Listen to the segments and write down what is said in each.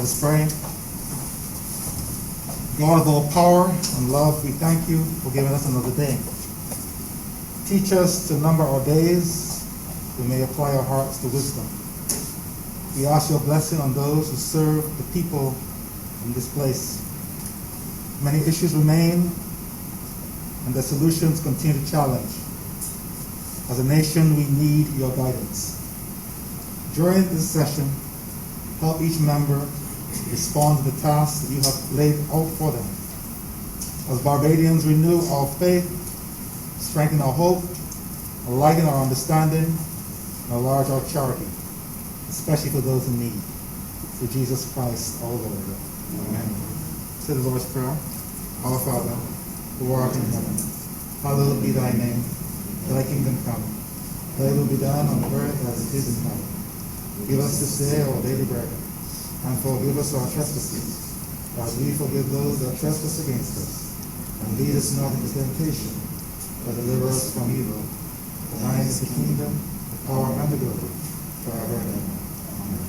us pray. God of all power and love, we thank you for giving us another day. Teach us to number our days, we may apply our hearts to wisdom. We ask your blessing on those who serve the people in this place. Many issues remain, and the solutions continue to challenge. As a nation, we need your guidance. During this session, help each member respond to the tasks that you have laid out for them. As Barbadians, renew our faith, strengthen our hope, enlighten our understanding, and enlarge our charity, especially for those in need. Through Jesus Christ, our Lord. Amen. Say the Lord's Prayer. Our Father, who art in heaven, hallowed be thy name. Thy kingdom come. Thy will be done on earth as it is in heaven. Give us this day our daily bread, and forgive us our trespasses, as we forgive those that trespass against us. And lead us not into temptation, but deliver us from evil. For thine is the kingdom, the power, and the glory, forever and ever. Amen.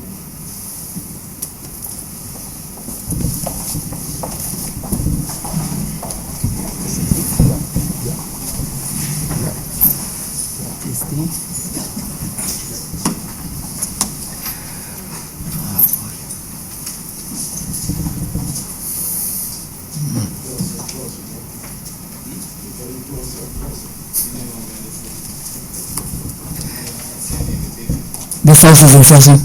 This house is in session.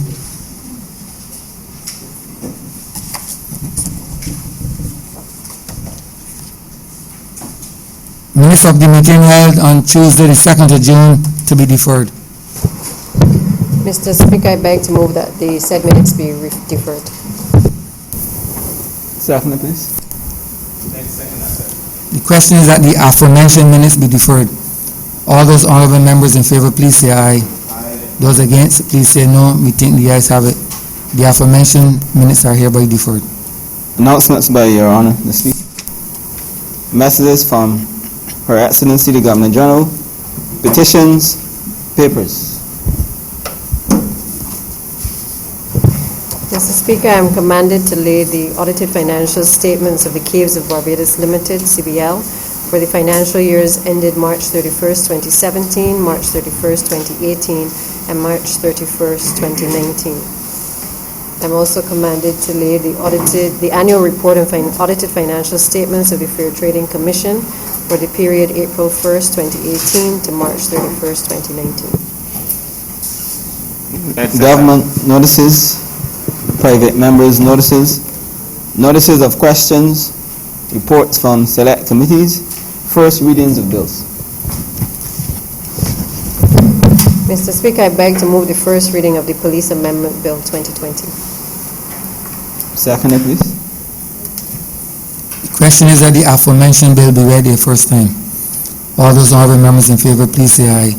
Minutes of the meeting held on Tuesday, the 2nd of June, to be deferred. Mr. Speaker, I beg to move that the said minutes be deferred. Second, please. The question is that the aforementioned minutes be deferred. All those honourable members in favour, please say aye. Those against, please say no. We think the ayes have it. The aforementioned minutes are hereby deferred. Announcements by Your Honour, the Speaker. Messages from Her Excellency the Governor General. Petitions, papers. Mr. Speaker, I am commanded to lay the audited financial statements of the Caves of Barbados Limited, CBL, for the financial years ended March 31st, 2017, March 31st, 2018, and March 31st, 2019. I'm also commanded to lay the annual report and audited financial statements of the Fair Trading Commission for the period April 1st, 2018 to March 31st, 2019. Government notices, private members' notices, notices of questions, reports from select committees, first readings of bills. Mr. Speaker, I beg to move the first reading of the Police Amendment Bill 2020. Second, please. The question is that the aforementioned bill be read a first time. All those honourable members in favour, please say aye.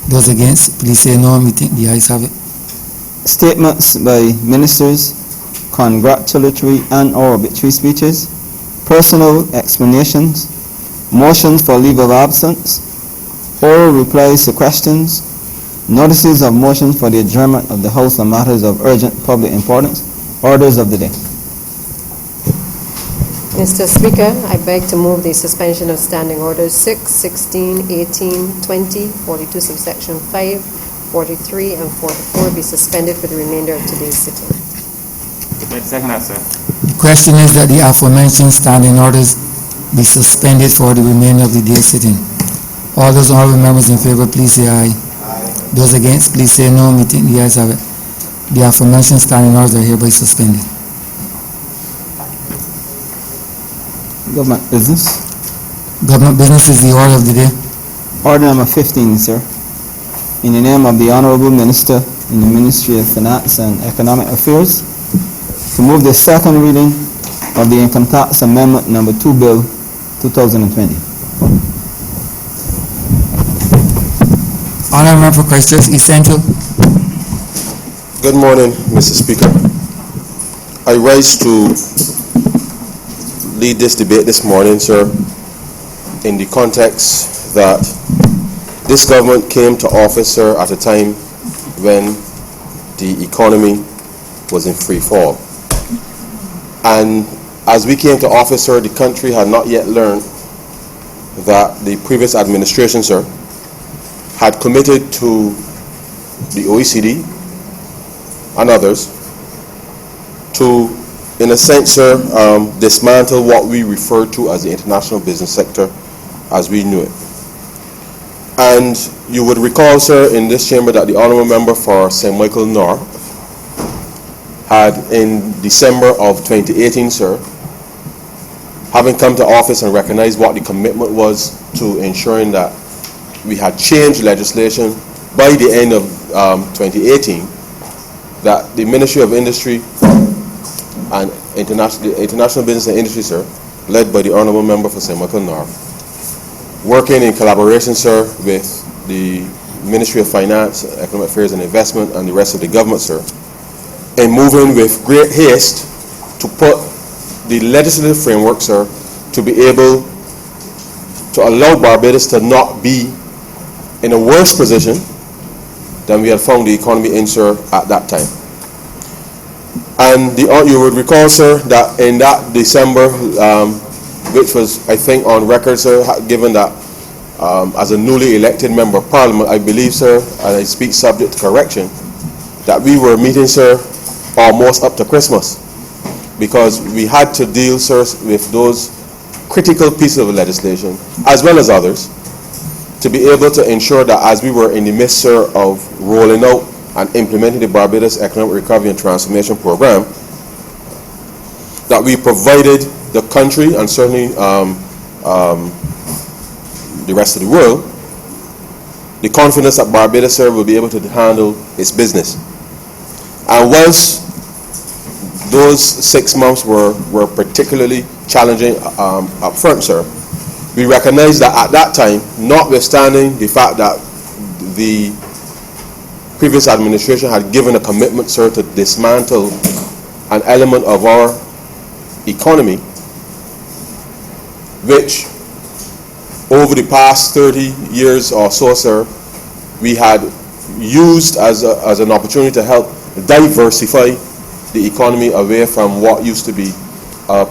Those against, please say no. We think the ayes have it. Statements by ministers, congratulatory and or obituary speeches, personal explanations, motions for leave of absence, oral replies to questions, notices of motions for the adjournment of the House on matters of urgent public importance, orders of the day. Mr. Speaker, I beg to move the suspension of standing orders 6, 16, 18, 20, 42 subsection 5, 43, and 44 be suspended for the remainder of today's sitting. Second, sir. The question is that the aforementioned standing orders be suspended for the remainder of the day's sitting. All those honourable members in favour, please say aye. Aye. Those against, please say no. We think the ayes have it. The aforementioned standing orders are hereby suspended. Government business. Government business is the order of the day. Order number 15, sir. In the name of the Honourable Minister in the Ministry of Finance and Economic Affairs, to move the second reading of the Income Tax Amendment number 2 Bill 2020. Honourable Member for Christchurch East Central. Good morning, Mr. Speaker. I rise to lead this debate this morning, sir, in the context that this government came to office, sir, at a time when the economy was in free fall. And as we came to office, sir, the country had not yet learned that the previous administration, sir, had committed to the OECD and others to, in a sense, sir, dismantle what we refer to as the international business sector as we knew it. And you would recall, sir, in this chamber that the Honourable Member for St. Michael North had, in December of 2018, sir, having come to office and recognized what the commitment was to ensuring that we had changed legislation by the end of 2018, that the Ministry of Industry and International Business and Industry, sir, led by the Honourable Member for St. Michael North, working in collaboration, sir, with the Ministry of Finance, Economic Affairs and Investment and the rest of the government, sir, in moving with great haste to put the legislative framework, sir, to be able to allow Barbados to not be in a worse position than we had found the economy in, sir, at that time. And you would recall, sir, that in that December, which was, I think, on record, sir, given that as a newly elected member of Parliament, I believe, sir, and I speak subject to correction, that we were meeting, sir, almost up to Christmas, because we had to deal, sir, with those critical pieces of legislation, as well as others, to be able to ensure that as we were in the midst, sir, of rolling out and implementing the Barbados Economic Recovery and Transformation Program, that we provided the country and certainly the rest of the world the confidence that Barbados, sir, will be able to handle its business. And whilst those 6 months were particularly challenging up front, sir, we recognize that at that time, notwithstanding the fact that the previous administration had given a commitment, sir, to dismantle an element of our economy, which over the past 30 years or so, sir, we had used as an opportunity to help diversify the economy away from what used to be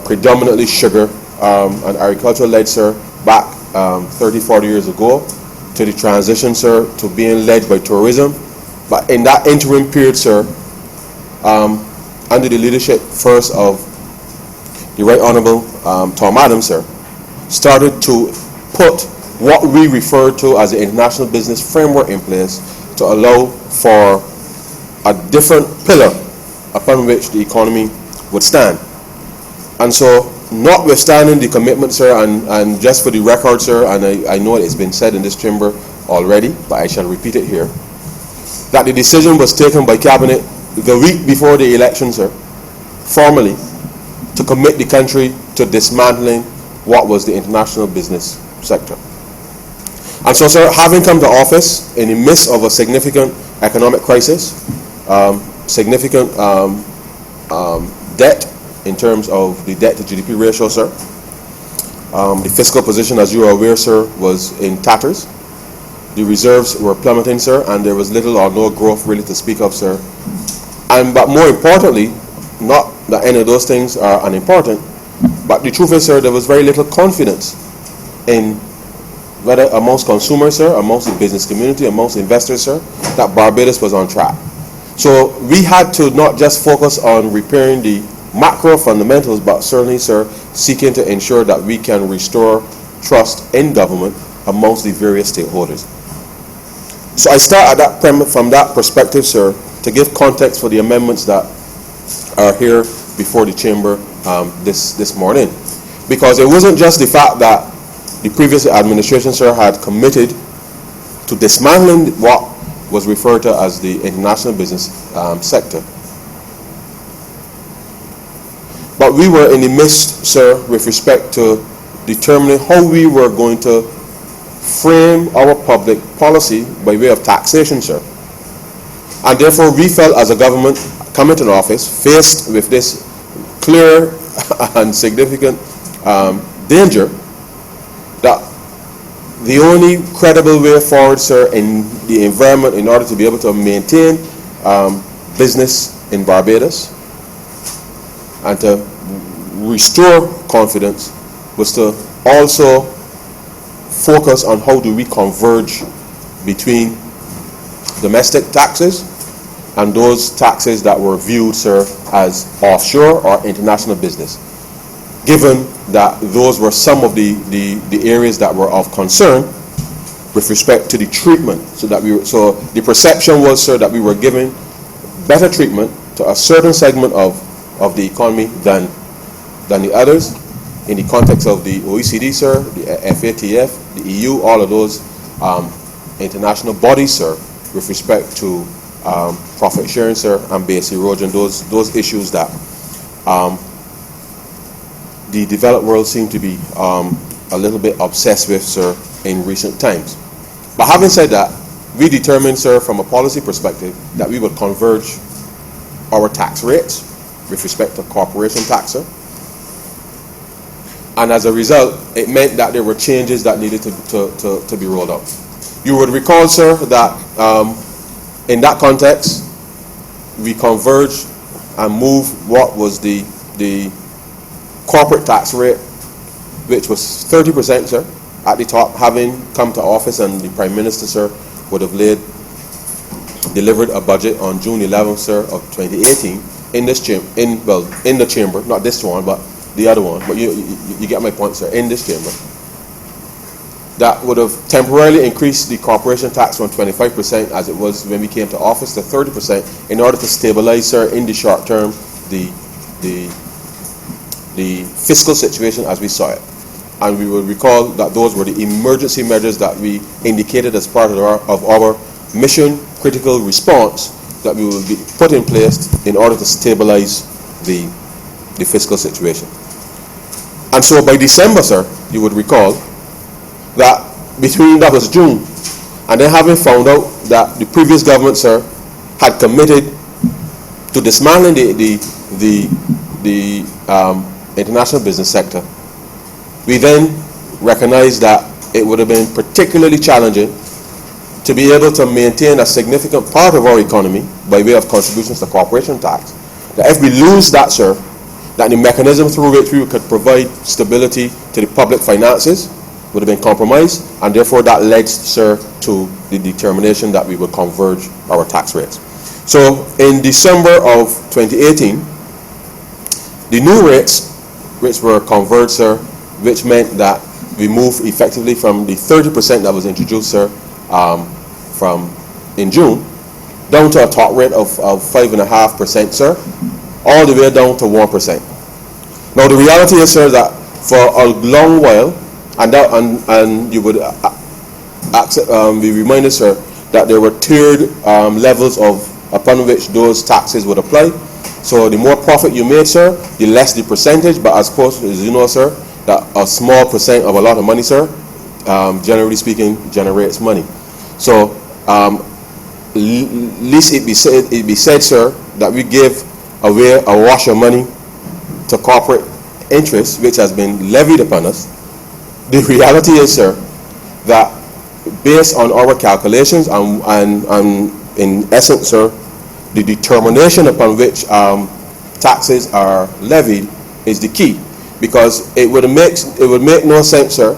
predominantly sugar and agricultural led, sir, back 30, 40 years ago, to the transition, sir, to being led by tourism. But in that interim period, sir, under the leadership first of the Right Honourable Tom Adams, sir, started to put what we refer to as the international business framework in place to allow for a different pillar upon which the economy would stand. And so, notwithstanding the commitment, sir, and just for the record, sir, and I know it's been said in this chamber already, but I shall repeat it here, that the decision was taken by Cabinet the week before the election, sir, formally, to commit the country to dismantling what was the international business sector. And so, sir, having come to office in the midst of a significant economic crisis, significant debt in terms of the debt to GDP ratio, sir, the fiscal position, as you are aware, sir, was in tatters. The reserves were plummeting, sir, and there was little or no growth really to speak of, sir. But more importantly, not that any of those things are unimportant, but the truth is, sir, there was very little confidence in whether amongst consumers, sir, amongst the business community, amongst investors, sir, that Barbados was on track. So we had to not just focus on repairing the macro fundamentals, but certainly, sir, seeking to ensure that we can restore trust in government amongst the various stakeholders. So I start at that from that perspective, sir, to give context for the amendments that are here before the chamber this morning. Because it wasn't just the fact that the previous administration, sir, had committed to dismantling what was referred to as the international business sector. But we were in the midst, sir, with respect to determining how we were going to frame our public policy by way of taxation, sir. And therefore, we felt as a government coming to office, faced with this clear and significant danger, that the only credible way forward, sir, in the environment in order to be able to maintain business in Barbados and to restore confidence was to also focus on how do we converge between domestic taxes and those taxes that were viewed, sir, as offshore or international business, given that those were some of the areas that were of concern with respect to the treatment. So the perception was, sir, that we were giving better treatment to a certain segment of the economy than the others in the context of the OECD, sir, the FATF, the EU, all of those international bodies, sir, with respect to profit sharing, sir, and base erosion, those issues that the developed world seemed to be a little bit obsessed with, sir, in recent times. But having said that, we determined, sir, from a policy perspective, that we would converge our tax rates with respect to corporation tax, sir. And as a result, it meant that there were changes that needed to be rolled out. You would recall, sir, that in that context, we converged and moved what was the corporate tax rate, which was 30%, sir, at the top, having come to office, and the Prime Minister, sir, would have delivered a budget on June 11th, sir, of 2018 in this chamber, in the chamber, not this one, but the other one. But you get my point, sir, in this chamber. That would have temporarily increased the corporation tax from 25%, as it was when we came to office, to 30%, in order to stabilize, sir, in the short term, the fiscal situation as we saw it. And we will recall that those were the emergency measures that we indicated as part of our mission critical response that we will be put in place in order to stabilize the fiscal situation. And so by December, sir, you would recall that that was June, and then having found out that the previous government, sir, had committed to dismantling the international business sector, we then recognized that it would have been particularly challenging to be able to maintain a significant part of our economy by way of contributions to corporation tax. That if we lose that, sir, that the mechanism through which we could provide stability to the public finances would have been compromised, and therefore that led, sir, to the determination that we would converge our tax rates. So in December of 2018, the new rates, which were converged, sir, which meant that we moved effectively from the 30% that was introduced, sir, from in June, down to a top rate of 5.5%, sir, all the way down to 1%. Now the reality is, sir, that for a long while, and you would be reminded, sir, that there were tiered levels upon which those taxes would apply. So the more profit you made, sir, the less the percentage, but as you know, sir, that a small percent of a lot of money, sir, generally speaking, generates money. So least it be said, sir, that we give away a wash of money to corporate interests, which has been levied upon us. The reality is, sir, that based on our calculations and in essence, sir, the determination upon which taxes are levied is the key, because it would make no sense, sir,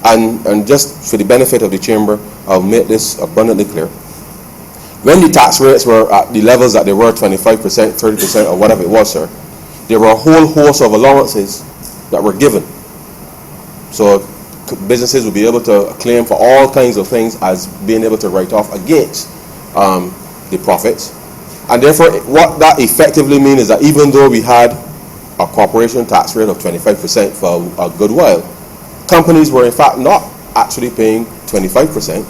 and just for the benefit of the chamber, I'll make this abundantly clear. When the tax rates were at the levels that they were, 25%, 30%, or whatever it was, sir, there were a whole host of allowances that were given. So businesses would be able to claim for all kinds of things as being able to write off against the profits. And therefore, what that effectively means is that even though we had a corporation tax rate of 25% for a good while, companies were in fact not actually paying 25%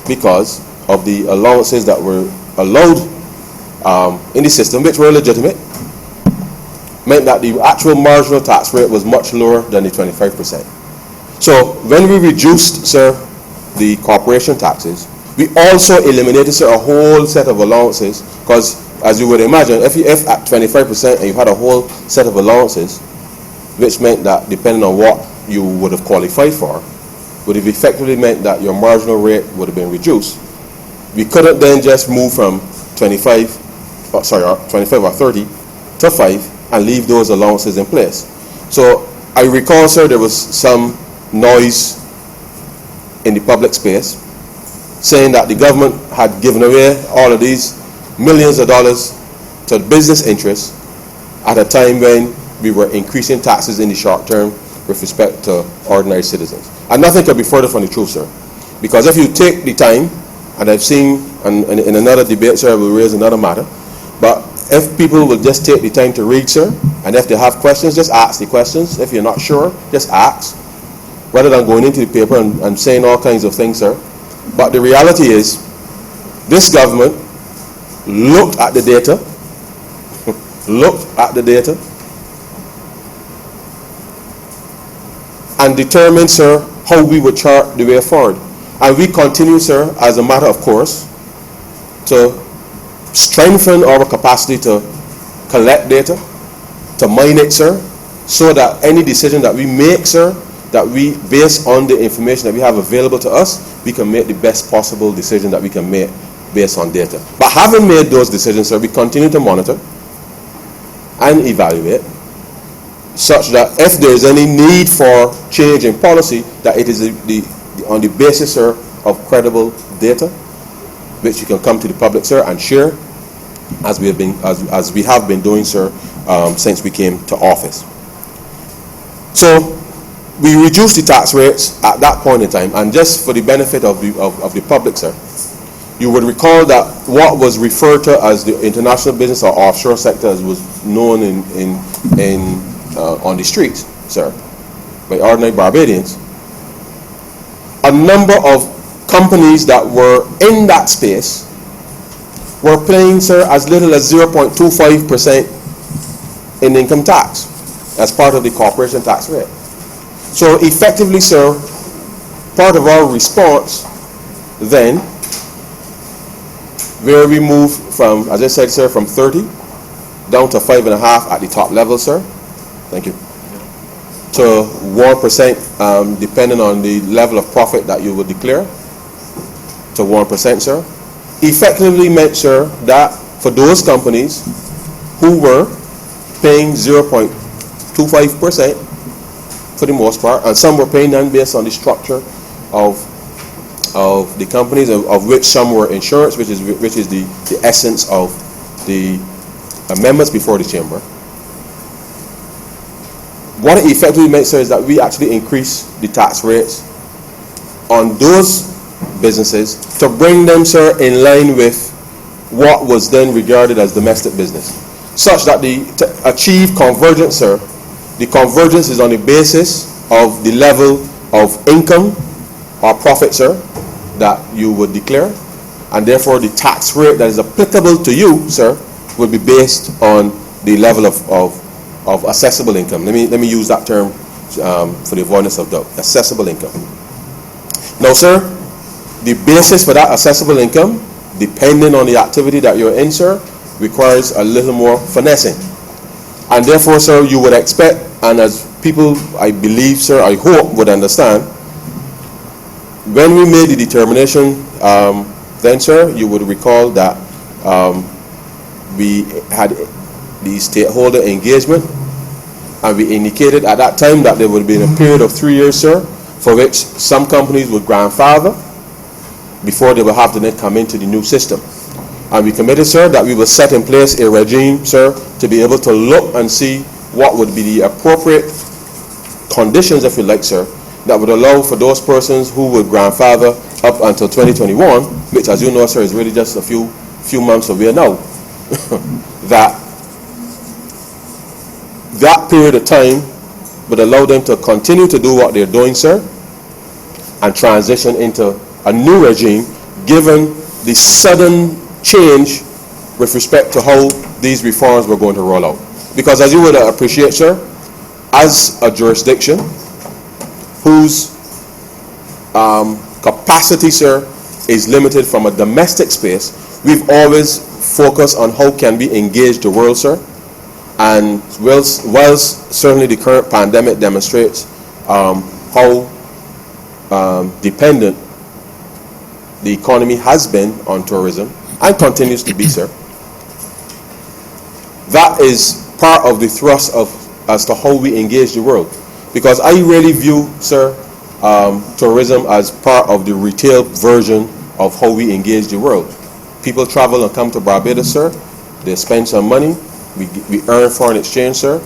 because of the allowances that were allowed in the system, which were legitimate, meant that the actual marginal tax rate was much lower than the 25%. So when we reduced, sir, the corporation taxes, we also eliminated, sir, a whole set of allowances, because as you would imagine, if at 25% and you had a whole set of allowances, which meant that depending on what you would have qualified for, would have effectively meant that your marginal rate would have been reduced. We couldn't then just move from 25 or 30 to 5 and leave those allowances in place. So I recall, sir, there was some noise in the public space saying that the government had given away all of these millions of dollars to business interests at a time when we were increasing taxes in the short term with respect to ordinary citizens. And nothing could be further from the truth, sir. Because if you take the time, and I've seen in another debate, sir, I will raise another matter, but if people will just take the time to read, sir, and if they have questions, just ask the questions. If you're not sure, just ask, rather than going into the paper and saying all kinds of things, sir. But the reality is, this government looked at the data, and determined, sir, how we would chart the way forward. And we continue, sir, as a matter of course, to strengthen our capacity to collect data, to mine it, sir, so that any decision that we make, sir, that we, based on the information that we have available to us, we can make the best possible decision that we can make based on data. But having made those decisions, sir, we continue to monitor and evaluate, such that if there is any need for change in policy, that it is on the basis, sir, of credible data, which you can come to the public, sir, and share, as we have been doing, sir, since we came to office. So we reduced the tax rates at that point in time, and just for the benefit of the public, sir, you would recall that what was referred to as the international business or offshore sector, as was known on the streets, sir, by ordinary Barbadians, a number of companies that were in that space were paying, sir, as little as 0.25% in income tax as part of the corporation tax rate. So effectively, sir, part of our response then, where we moved from, as I said, sir, from 30 down to 5.5 at the top level, sir, thank you, to 1%, depending on the level of profit that you would declare, to 1%, sir, effectively meant, sir, that for those companies who were paying 0.25% for the most part, and some were paying none based on the structure of the companies, of which some were insurance, which is the essence of the amendments before the chamber. What it effectively meant, sir, is that we actually increased the tax rates on those businesses to bring them, sir, in line with what was then regarded as domestic business, such that to achieve convergence, sir, the convergence is on the basis of the level of income or profit, sir, that you would declare, and therefore the tax rate that is applicable to you, sir, will be based on the level of accessible income. Let me use that term for the avoidance of doubt. Accessible income. Now, sir, the basis for that accessible income, depending on the activity that you're in, sir, requires a little more finessing. And therefore, sir, you would expect, and as people, I believe, sir, I hope, would understand, when we made the determination then, sir, you would recall that we had the stakeholder engagement, and we indicated at that time that there would be a period of 3 years, sir, for which some companies would grandfather before they will have to then come into the new system. And we committed, sir, that we will set in place a regime, sir, to be able to look and see what would be the appropriate conditions, if you like, sir, that would allow for those persons who would grandfather up until 2021, which, as you know, sir, is really just a few months away now, that period of time would allow them to continue to do what they're doing, sir, and transition into a new regime, given the sudden change with respect to how these reforms were going to roll out. Because as you would appreciate, sir, as a jurisdiction whose capacity, sir, is limited from a domestic space, we've always focused on how can we engage the world, sir. And whilst certainly the current pandemic demonstrates how dependent the economy has been on tourism and continues to be, sir, that is part of the thrust of as to how we engage the world. Because I really view, sir, tourism as part of the retail version of how we engage the world. People travel and come to Barbados, sir. They spend some money. We earn foreign exchange, sir.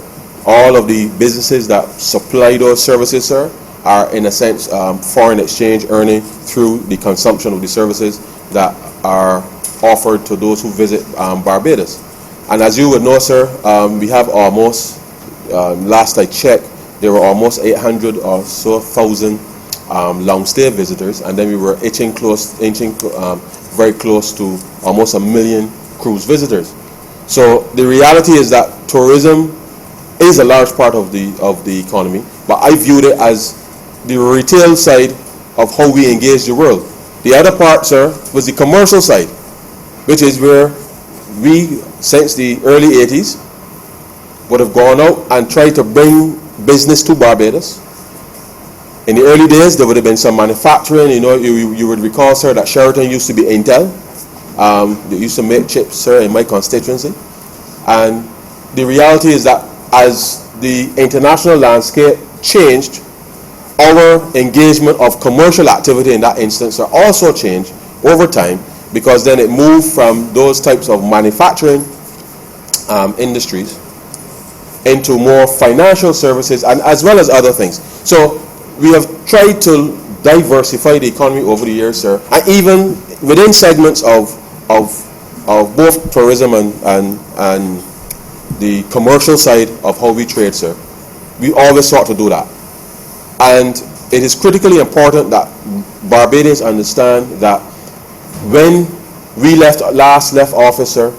All of the businesses that supply those services, sir, are in a sense foreign exchange earning through the consumption of the services that are offered to those who visit Barbados. And as you would know, sir, we have almost, last I checked, there were almost 800 or so thousand long stay visitors, and then we were inching very close to almost 1 million cruise visitors. So the reality is that tourism is a large part of the economy, but I viewed it as the retail side of how we engage the world. The other part, sir, was the commercial side, which is where we, since the early 80s, would have gone out and tried to bring business to Barbados. In the early days, there would have been some manufacturing. You know, you would recall, sir, that Sheraton used to be Intel. They used to make chips, sir, in my constituency. And the reality is that as the international landscape changed, our engagement of commercial activity in that instance also changed over time, because then it moved from those types of manufacturing industries into more financial services, and as well as other things. So we have tried to diversify the economy over the years, sir, and even within segments of both tourism and the commercial side of how we trade, sir. We always sought to do that. And it is critically important that Barbadians understand that when we last left office, sir,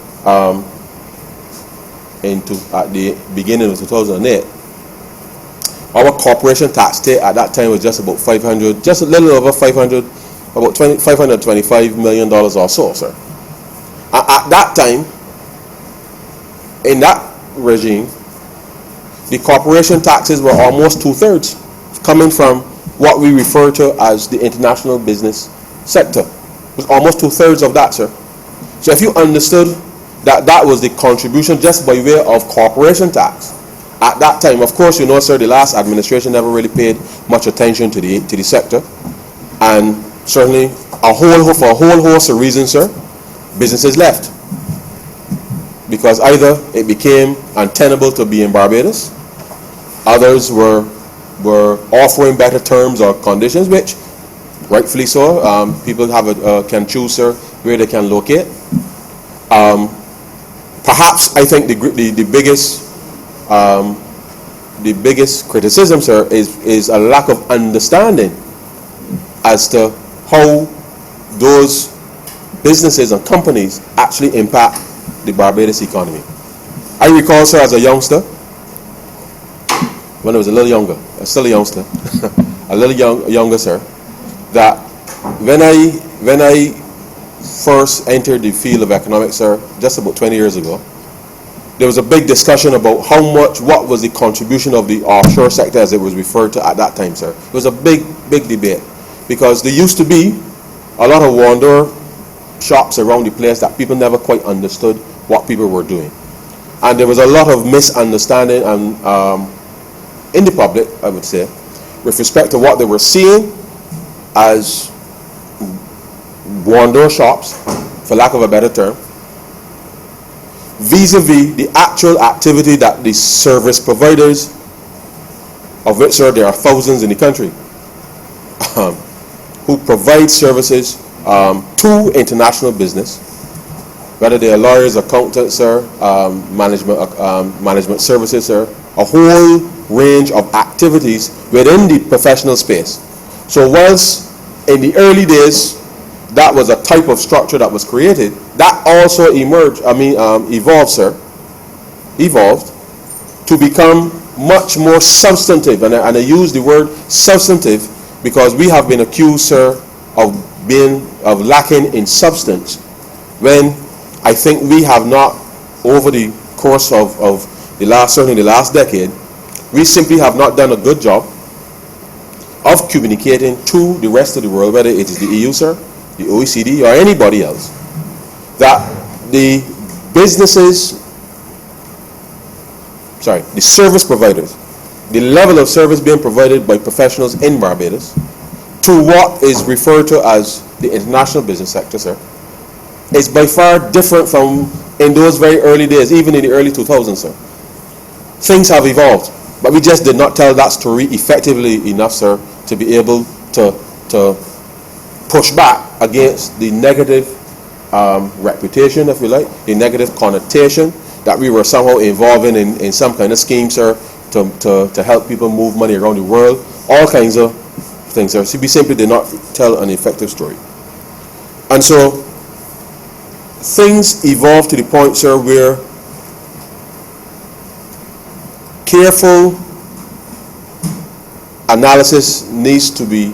at the beginning of 2008, our corporation tax rate at that time was just about 500, just a little over 500, about $525 million or so, sir. At that time, in that regime, the corporation taxes were almost 2/3 coming from what we refer to as the international business sector. It was almost 2/3 of that, sir. So if you understood that was the contribution just by way of corporation tax at that time, of course, you know, sir, the last administration never really paid much attention to the sector, and certainly for a whole host of reasons, sir, businesses left, because either it became untenable to be in Barbados, others were offering better terms or conditions, which rightfully so, people can choose, sir, where they can locate. Perhaps I think the biggest criticism, sir, is a lack of understanding as to how those businesses and companies actually impact the Barbados economy. I recall, sir, as a youngster, when I was a little younger, still a youngster, a little younger, sir, that when I first entered the field of economics, sir, just about 20 years ago, there was a big discussion about what was the contribution of the offshore sector, as it was referred to at that time, sir. It was a big debate, because there used to be a lot of wanderer shops around the place that people never quite understood what people were doing. And there was a lot of misunderstanding and in the public, I would say, with respect to what they were seeing as wanderer shops, for lack of a better term, vis-a-vis the actual activity that the service providers, of which, sir, there are thousands in the country, who provide services to international business, whether they are lawyers, accountants, sir, management services, sir, a whole range of activities within the professional space. So whilst in the early days that was a type of structure that was created, that also evolved to become much more substantive, and I use the word substantive because we have been accused, sir, of lacking in substance, when I think we have not, over the course of certainly the last decade, we simply have not done a good job of communicating to the rest of the world, whether it is the EU, sir, the OECD, or anybody else, that the businesses the service providers, the level of service being provided by professionals in Barbados to what is referred to as the international business sector, sir, is by far different from in those very early days, even in the early 2000s, sir. Things have evolved, but we just did not tell that story effectively enough, sir, to be able to push back against the negative reputation, if you like, the negative connotation that we were somehow involving in some kind of scheme, sir, to help people move money around the world, all kinds of things, sir. So we simply did not tell an effective story. And so things evolved to the point, sir, where careful analysis needs to be,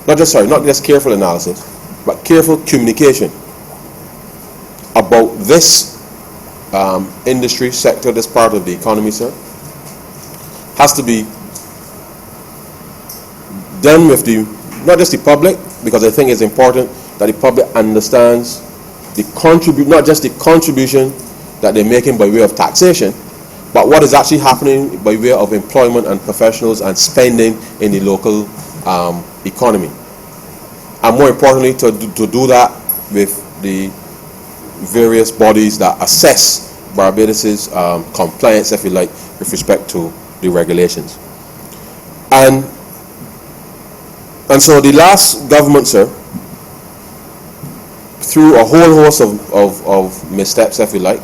not just careful analysis, but careful communication about this industry sector, this part of the economy, sir, has to be done with not just the public, because I think it's important that the public understands not just the contribution that they're making by way of taxation, but what is actually happening by way of employment and professionals and spending in the local economy. And more importantly, to do that with the various bodies that assess Barbados's compliance, if you like, with respect to the regulations. And so the last government, sir, through a whole host of missteps, if you like,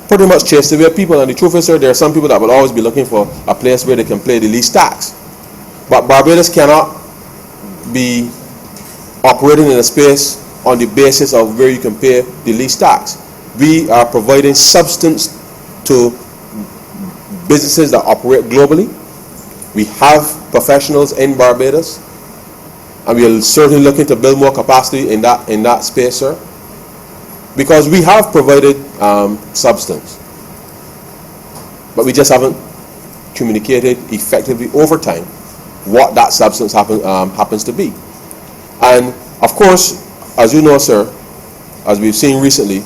pretty much chased away people. And the truth is, sir, there are some people that will always be looking for a place where they can pay the least tax. But Barbados cannot be operating in a space on the basis of where you can pay the least tax. We are providing substance to businesses that operate globally. We have professionals in Barbados, and we are certainly looking to build more capacity in that space, sir, because we have provided substance, but we just haven't communicated effectively over time what that substance happens to be. And of course, as you know, sir, as we've seen recently,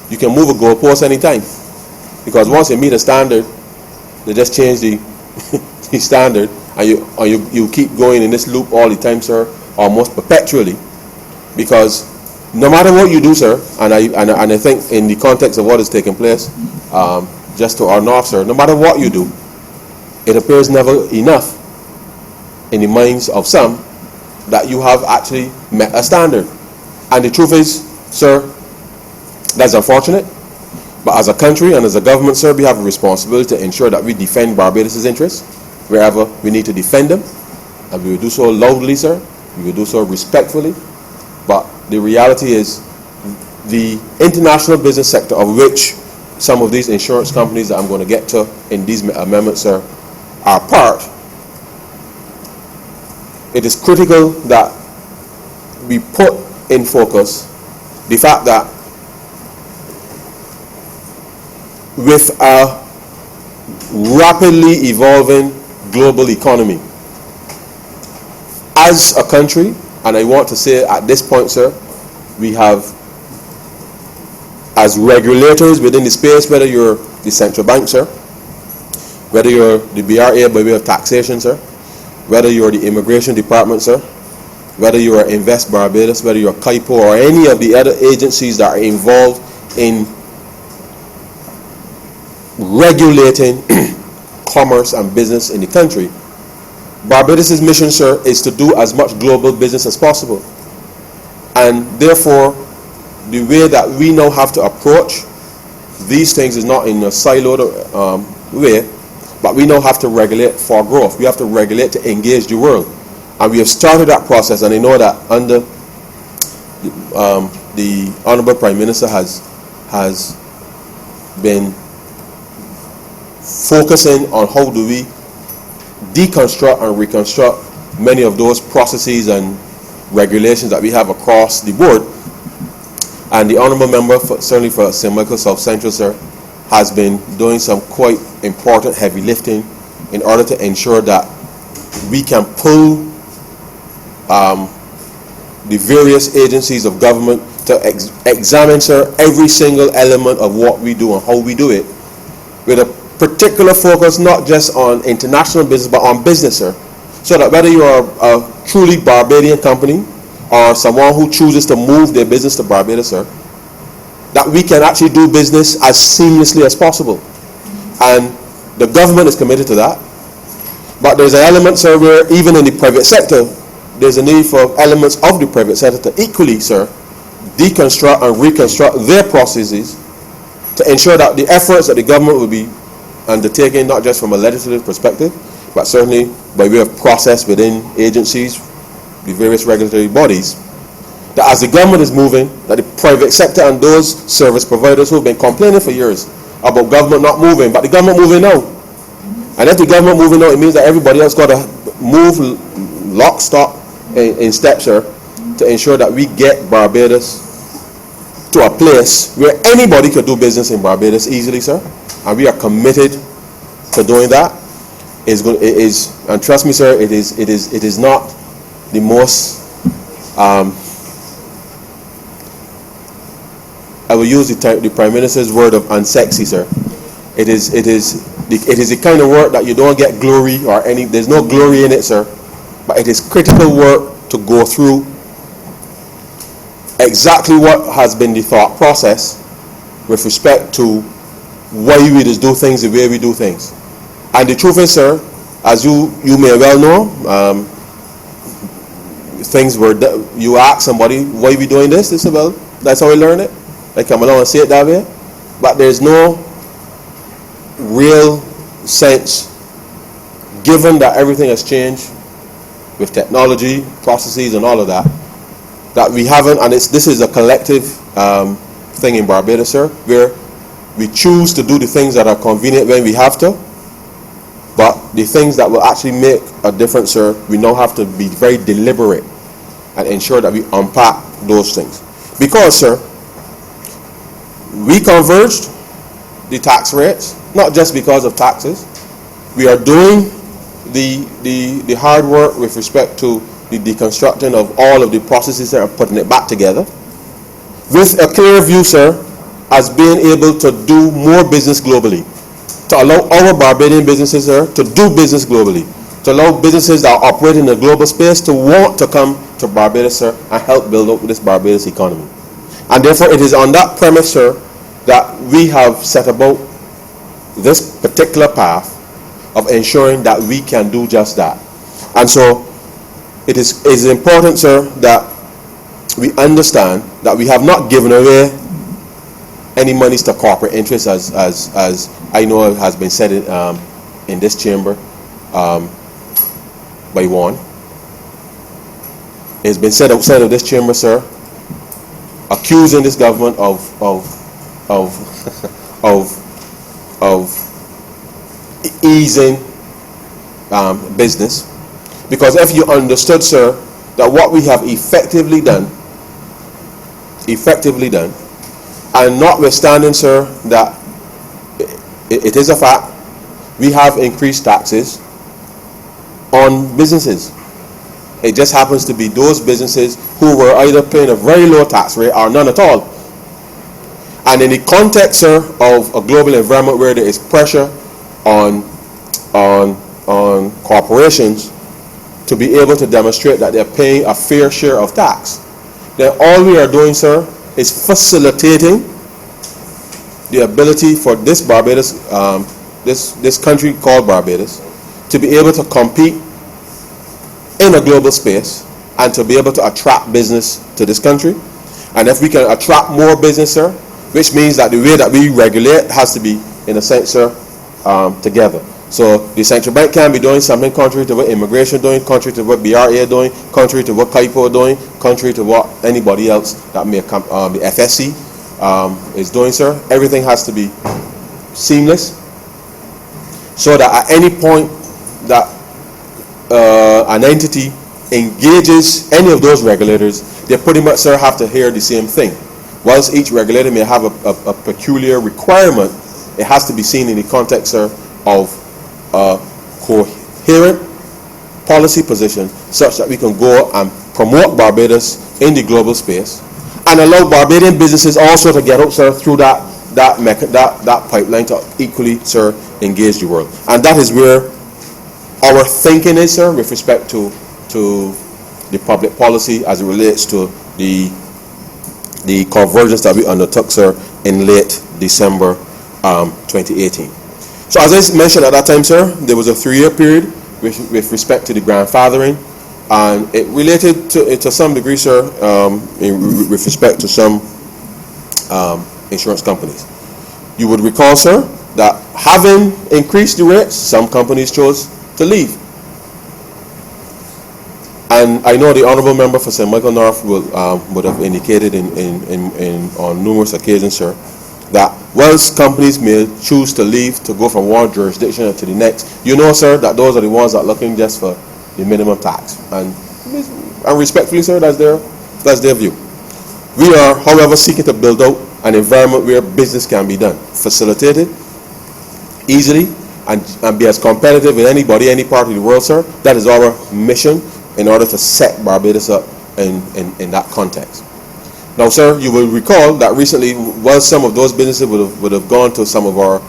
you can move a goalpost anytime, because once you meet a standard, they just change the standard, and you keep going in this loop all the time, sir, almost perpetually, because no matter what you do, sir, and I think in the context of what is taking place just to our north, sir, no matter what you do, it appears never enough in the minds of some that you have actually met a standard. And the truth is, sir, that's unfortunate, but as a country and as a government, sir, we have a responsibility to ensure that we defend Barbados' interests wherever we need to defend them, and we will do so loudly, sir, we will do so respectfully. But the reality is, the international business sector, of which some of these insurance companies that I'm going to get to in these amendments, sir, are part, it is critical that we put in focus the fact that with a rapidly evolving global economy, as a country, and I want to say at this point, sir, we have, as regulators within the space, whether you're the central bank, sir, whether you're the BRA by way of taxation, sir, whether you're the immigration department, sir, whether you are Invest Barbados, whether you're CAIPO, or any of the other agencies that are involved in regulating commerce and business in the country, Barbados' mission, sir, is to do as much global business as possible. And therefore, the way that we now have to approach these things is not in a siloed way, but we now have to regulate for growth. We have to regulate to engage the world. And we have started that process, and I know that under the Honourable Prime Minister has been focusing on how do we deconstruct and reconstruct many of those processes and regulations that we have across the board. And the Honourable Member, certainly for St. Michael South Central, sir, has been doing some quite important heavy lifting in order to ensure that we can pull the various agencies of government to examine, sir, every single element of what we do and how we do it, with a particular focus not just on international business but on business, sir. So that whether you are a truly Barbadian company or someone who chooses to move their business to Barbados, sir, that we can actually do business as seamlessly as possible. And the government is committed to that. But there's an element, sir, where even in the private sector, there's a need for elements of the private sector to equally, sir, deconstruct and reconstruct their processes to ensure that the efforts that the government will be undertaking, not just from a legislative perspective, but certainly by way of process within agencies, the various regulatory bodies, that as the government is moving, that the private sector and those service providers who have been complaining for years about government not moving, but the government moving now. And if the government moving now, it means that everybody else got to move lock, stock, in step, sir, to ensure that we get Barbados to a place where anybody could do business in Barbados easily, sir. And we are committed to doing that. It is, and trust me, sir, it is not the most, I will use the Prime Minister's word of unsexy, sir. It is the kind of work that you don't get glory or any, there's no glory in it, sir. But it is critical work to go through exactly what has been the thought process with respect to why we just do things the way we do things. And the truth is, sir, as you may well know, things were, you ask somebody, why are we doing this? They say, well, that's how we learn it. They come along and say it that way. But there's no real sense, given that everything has changed with technology, processes, and all of that, that we haven't, and this is a collective thing in Barbados, sir, where we choose to do the things that are convenient when we have to, but the things that will actually make a difference, sir, we now have to be very deliberate and ensure that we unpack those things. Because, sir, we converged the tax rates, not just because of taxes. We are doing the hard work with respect to the deconstructing of all of the processes and putting it back together with a clear view, sir, as being able to do more business globally, to allow our Barbadian businesses, sir, to do business globally, to allow businesses that operate in the global space to want to come to Barbados, sir, and help build up this Barbados economy. And therefore it is on that premise, sir, that we have set about this particular path of ensuring that we can do just that. And so it is important, sir, that we understand that we have not given away any monies to corporate interests, as I know has been said in this chamber by one. It's been said outside of this chamber, sir, accusing this government of easing business. Because if you understood, sir, that what we have effectively done, and notwithstanding, sir, that it is a fact, we have increased taxes on businesses. It just happens to be those businesses who were either paying a very low tax rate or none at all. And in the context, sir, of a global environment where there is pressure on corporations to be able to demonstrate that they're paying a fair share of tax, then all we are doing, sir, is facilitating the ability for this Barbados, this country called Barbados, to be able to compete in a global space and to be able to attract business to this country. And if we can attract more business, sir, which means that the way that we regulate has to be, in a sense, sir, together. So the central bank can be doing something contrary to what immigration doing, contrary to what BRA doing, contrary to what CAIPO doing, contrary to what anybody else that may come, the FSC is doing, sir. Everything has to be seamless, so that at any point that an entity engages any of those regulators, they pretty much, sir, have to hear the same thing. Whilst each regulator may have a peculiar requirement, it has to be seen in the context, sir, of a coherent policy position such that we can go and promote Barbados in the global space and allow Barbadian businesses also to get out, sir, through that that pipeline to equally, sir, engage the world. And that is where our thinking is, sir, with respect to the public policy as it relates to the convergence that we undertook, sir, in late December 2018. So as I mentioned at that time, sir, there was a 3-year period with respect to the grandfathering, and it related to some degree, sir, with respect to some insurance companies. You would recall, sir, that having increased the rates, some companies chose to leave. And I know the Honourable Member for St. Michael North would have indicated on numerous occasions, sir, that whilst companies may choose to leave to go from one jurisdiction to the next, you know, sir, that those are the ones that are looking just for the minimum tax. And respectfully, sir, that's their view. We are, however, seeking to build out an environment where business can be done, facilitated easily, and be as competitive with anybody, any part of the world, sir. That is our mission in order to set Barbados up in that context. Now, sir, you will recall that recently, while some of those businesses would have gone to some of our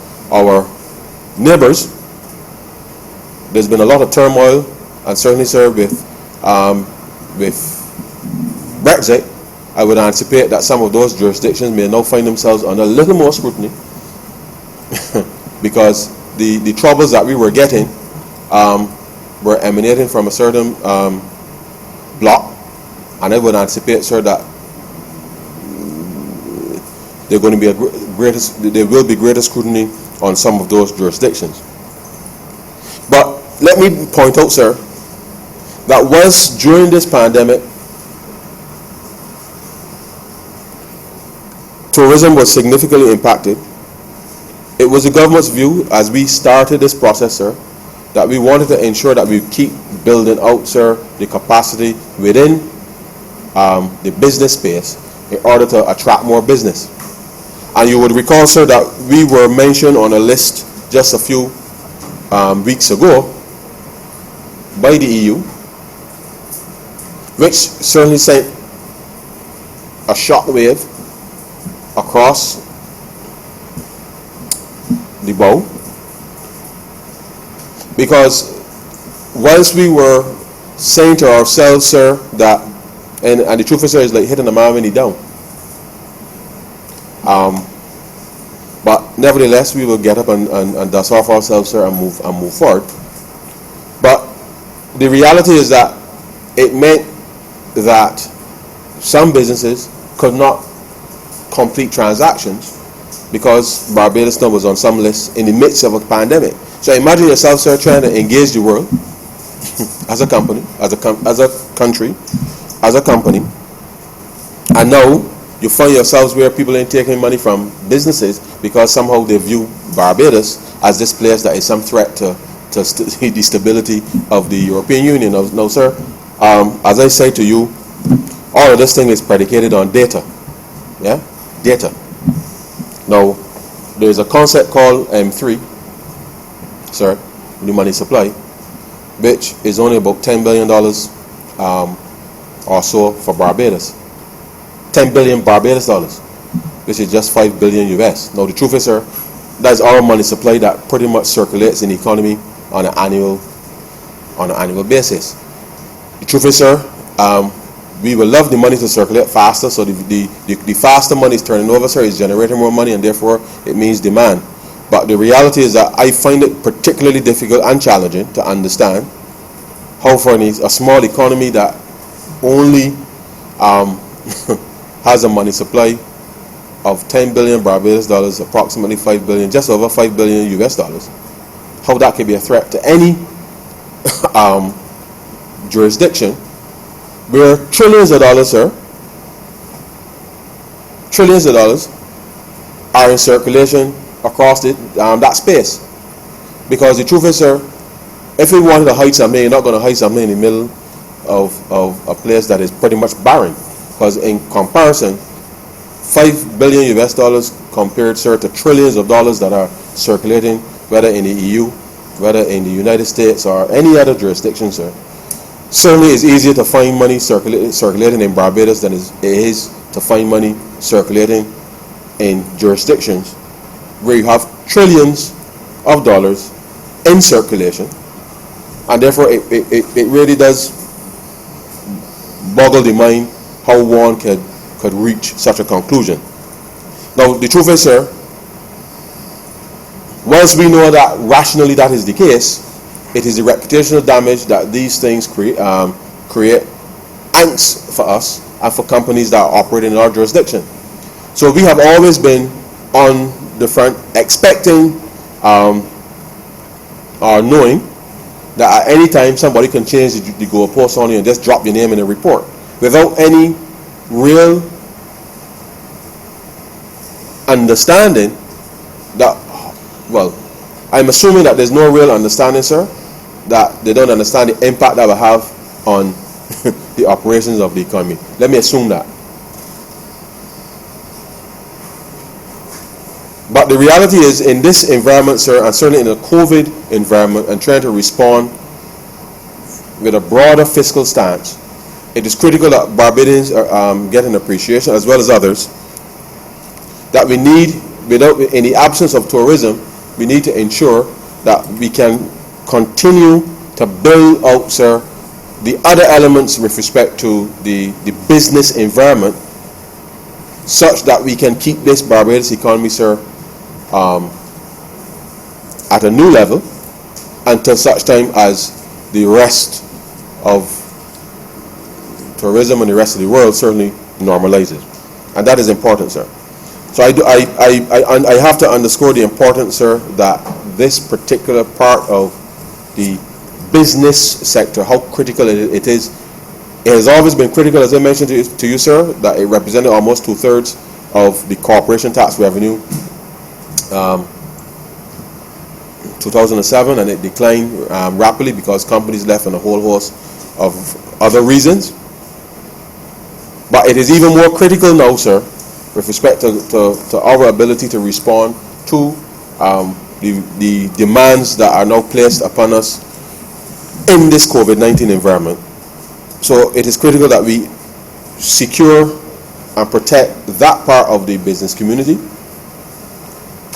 neighbors, there's been a lot of turmoil, and certainly, sir, with Brexit, I would anticipate that some of those jurisdictions may now find themselves under a little more scrutiny because the troubles that we were getting were emanating from a certain block, and I would anticipate, sir, that there will be greater scrutiny on some of those jurisdictions. But let me point out, sir, that whilst during this pandemic, tourism was significantly impacted, it was the government's view as we started this process, sir, that we wanted to ensure that we keep building out, sir, the capacity within the business space in order to attract more business. And you would recall, sir, that we were mentioned on a list just a few weeks ago by the EU, which certainly sent a shockwave across the bow, because whilst we were saying to ourselves, sir, that and the truth is, sir, is like hitting a man when he's down. But nevertheless, we will get up and dust off ourselves, sir, and move forward. But the reality is that it meant that some businesses could not complete transactions because Barbados now was on some list in the midst of a pandemic. So imagine yourself, sir, trying to engage the world as a company, as a country, as a company, and now you find yourselves where people ain't taking money from businesses because somehow they view Barbados as this place that is some threat to the stability of the European Union. Now, sir, as I say to you, all of this thing is predicated on data. Yeah? Data. Now, there's a concept called M3, sir, new money supply, which is only about $10 billion or so for Barbados. 10 billion Barbados dollars, which is just 5 billion US. Now the truth is, sir, that's our money supply that pretty much circulates in the economy on an annual basis. The truth is, sir, we would love the money to circulate faster, so the faster money is turning over, sir, is generating more money, and therefore it means demand. But the reality is that I find it particularly difficult and challenging to understand how for a small economy that only has a money supply of 10 billion Barbados dollars, approximately 5 billion, just over 5 billion US dollars, how that can be a threat to any jurisdiction where trillions of dollars, sir, trillions of dollars are in circulation across that space. Because the truth is, sir, if we wanted to hide something, you're not going to hide something in the middle of a place that is pretty much barren. Because in comparison, 5 billion US dollars compared, sir, to trillions of dollars that are circulating, whether in the EU, whether in the United States or any other jurisdiction, sir, certainly it's easier to find money circulating in Barbados than it is to find money circulating in jurisdictions where you have trillions of dollars in circulation, and therefore it really does boggle the mind how one could reach such a conclusion. Now, the truth is, sir, once we know that rationally that is the case, it is the reputational damage that these things create angst for us and for companies that are operating in our jurisdiction. So we have always been on the front expecting or knowing that at any time somebody can change the goalpost on you and just drop your name in a report without any real understanding that, well, I'm assuming that there's no real understanding, sir, that they don't understand the impact that will have on the operations of the economy. Let me assume that. But the reality is, in this environment, sir, and certainly in a COVID environment, and trying to respond with a broader fiscal stance, it is critical that Barbadians get an appreciation, as well as others, that we need, in the absence of tourism, we need to ensure that we can continue to build out, sir, the other elements with respect to the business environment, such that we can keep this Barbados economy, sir, at a new level until such time as the rest of tourism and the rest of the world certainly normalizes. And that is important, sir. So I have to underscore the importance, sir, that this particular part of the business sector, how critical it is. It has always been critical, as I mentioned to you, sir, that it represented almost 2/3 of the corporation tax revenue 2007, and it declined rapidly because companies left and a whole host of other reasons. But it is even more critical now, sir, with respect to our ability to respond to the demands that are now placed upon us in this COVID-19 environment. So it is critical that we secure and protect that part of the business community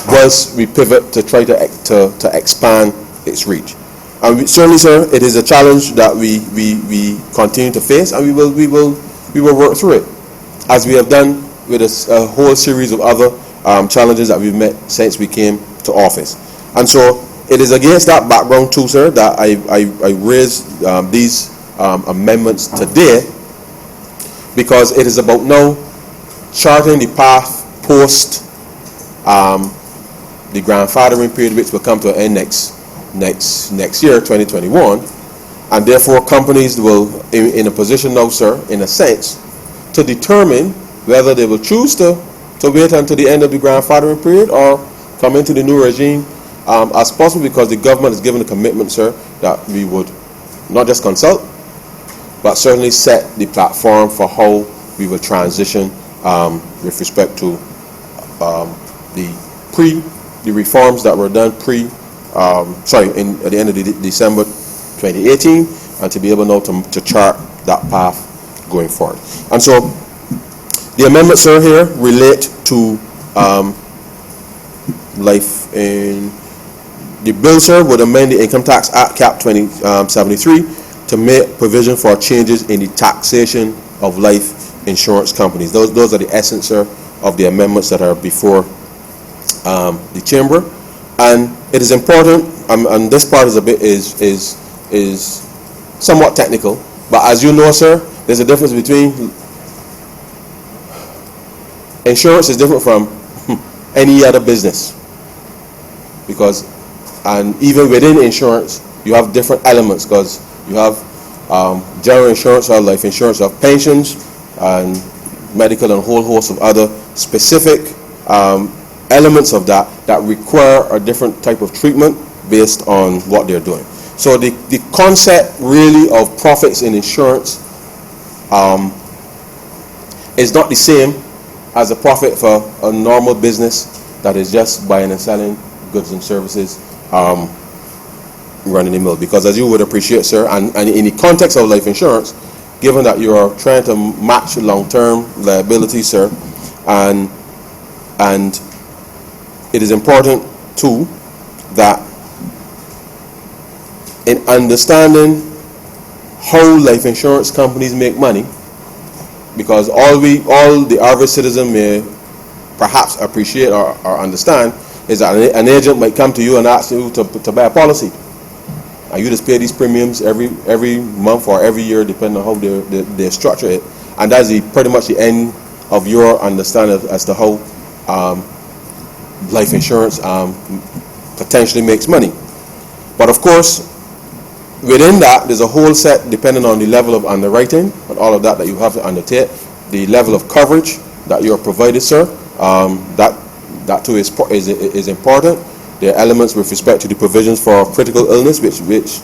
whilst we pivot to try to expand its reach. And certainly, sir, it is a challenge that we continue to face, and we will work through it, as we have done with a whole series of other challenges that we've met since we came to office. And so it is against that background too, sir, that I raised these amendments today, because it is about now charting the path post the grandfathering period, which will come to an end next year, 2021, and therefore companies will in a position now, sir, in a sense, to determine whether they will choose to wait until the end of the grandfathering period or come into the new regime as possible, because the government has given a commitment, sir, that we would not just consult, but certainly set the platform for how we will transition with respect to the reforms that were done at the end of December 2018, and to be able now to chart that path going forward. And so the amendments, sir, here relate to life in the bill, sir, would amend the Income Tax Act Cap 2073 to make provision for changes in the taxation of life insurance companies. Those are the essence, sir, of the amendments that are before the chamber. And it is important, and this part is somewhat technical, but as you know, sir, there's a difference between insurance is different from any other business, because, and even within insurance, you have different elements, because you have general insurance, or life insurance, of pensions and medical and a whole host of other specific elements of that require a different type of treatment based on what they're doing. So the concept really of profits in insurance is not the same as a profit for a normal business that is just buying and selling goods and services running the mill. Because as you would appreciate, sir, and in the context of life insurance, given that you are trying to match long-term liability, sir, and And it is important too that in understanding how life insurance companies make money, because all the average citizen may perhaps appreciate or understand is that an agent might come to you and ask you to buy a policy, and you just pay these premiums every month or every year, depending on how they structure it, and that's pretty much the end of your understanding as to how life insurance potentially makes money. But of course, within that, there's a whole set, depending on the level of underwriting and all of that you have to undertake, the level of coverage that you're provided, sir. That too is important. There are elements with respect to the provisions for critical illness, which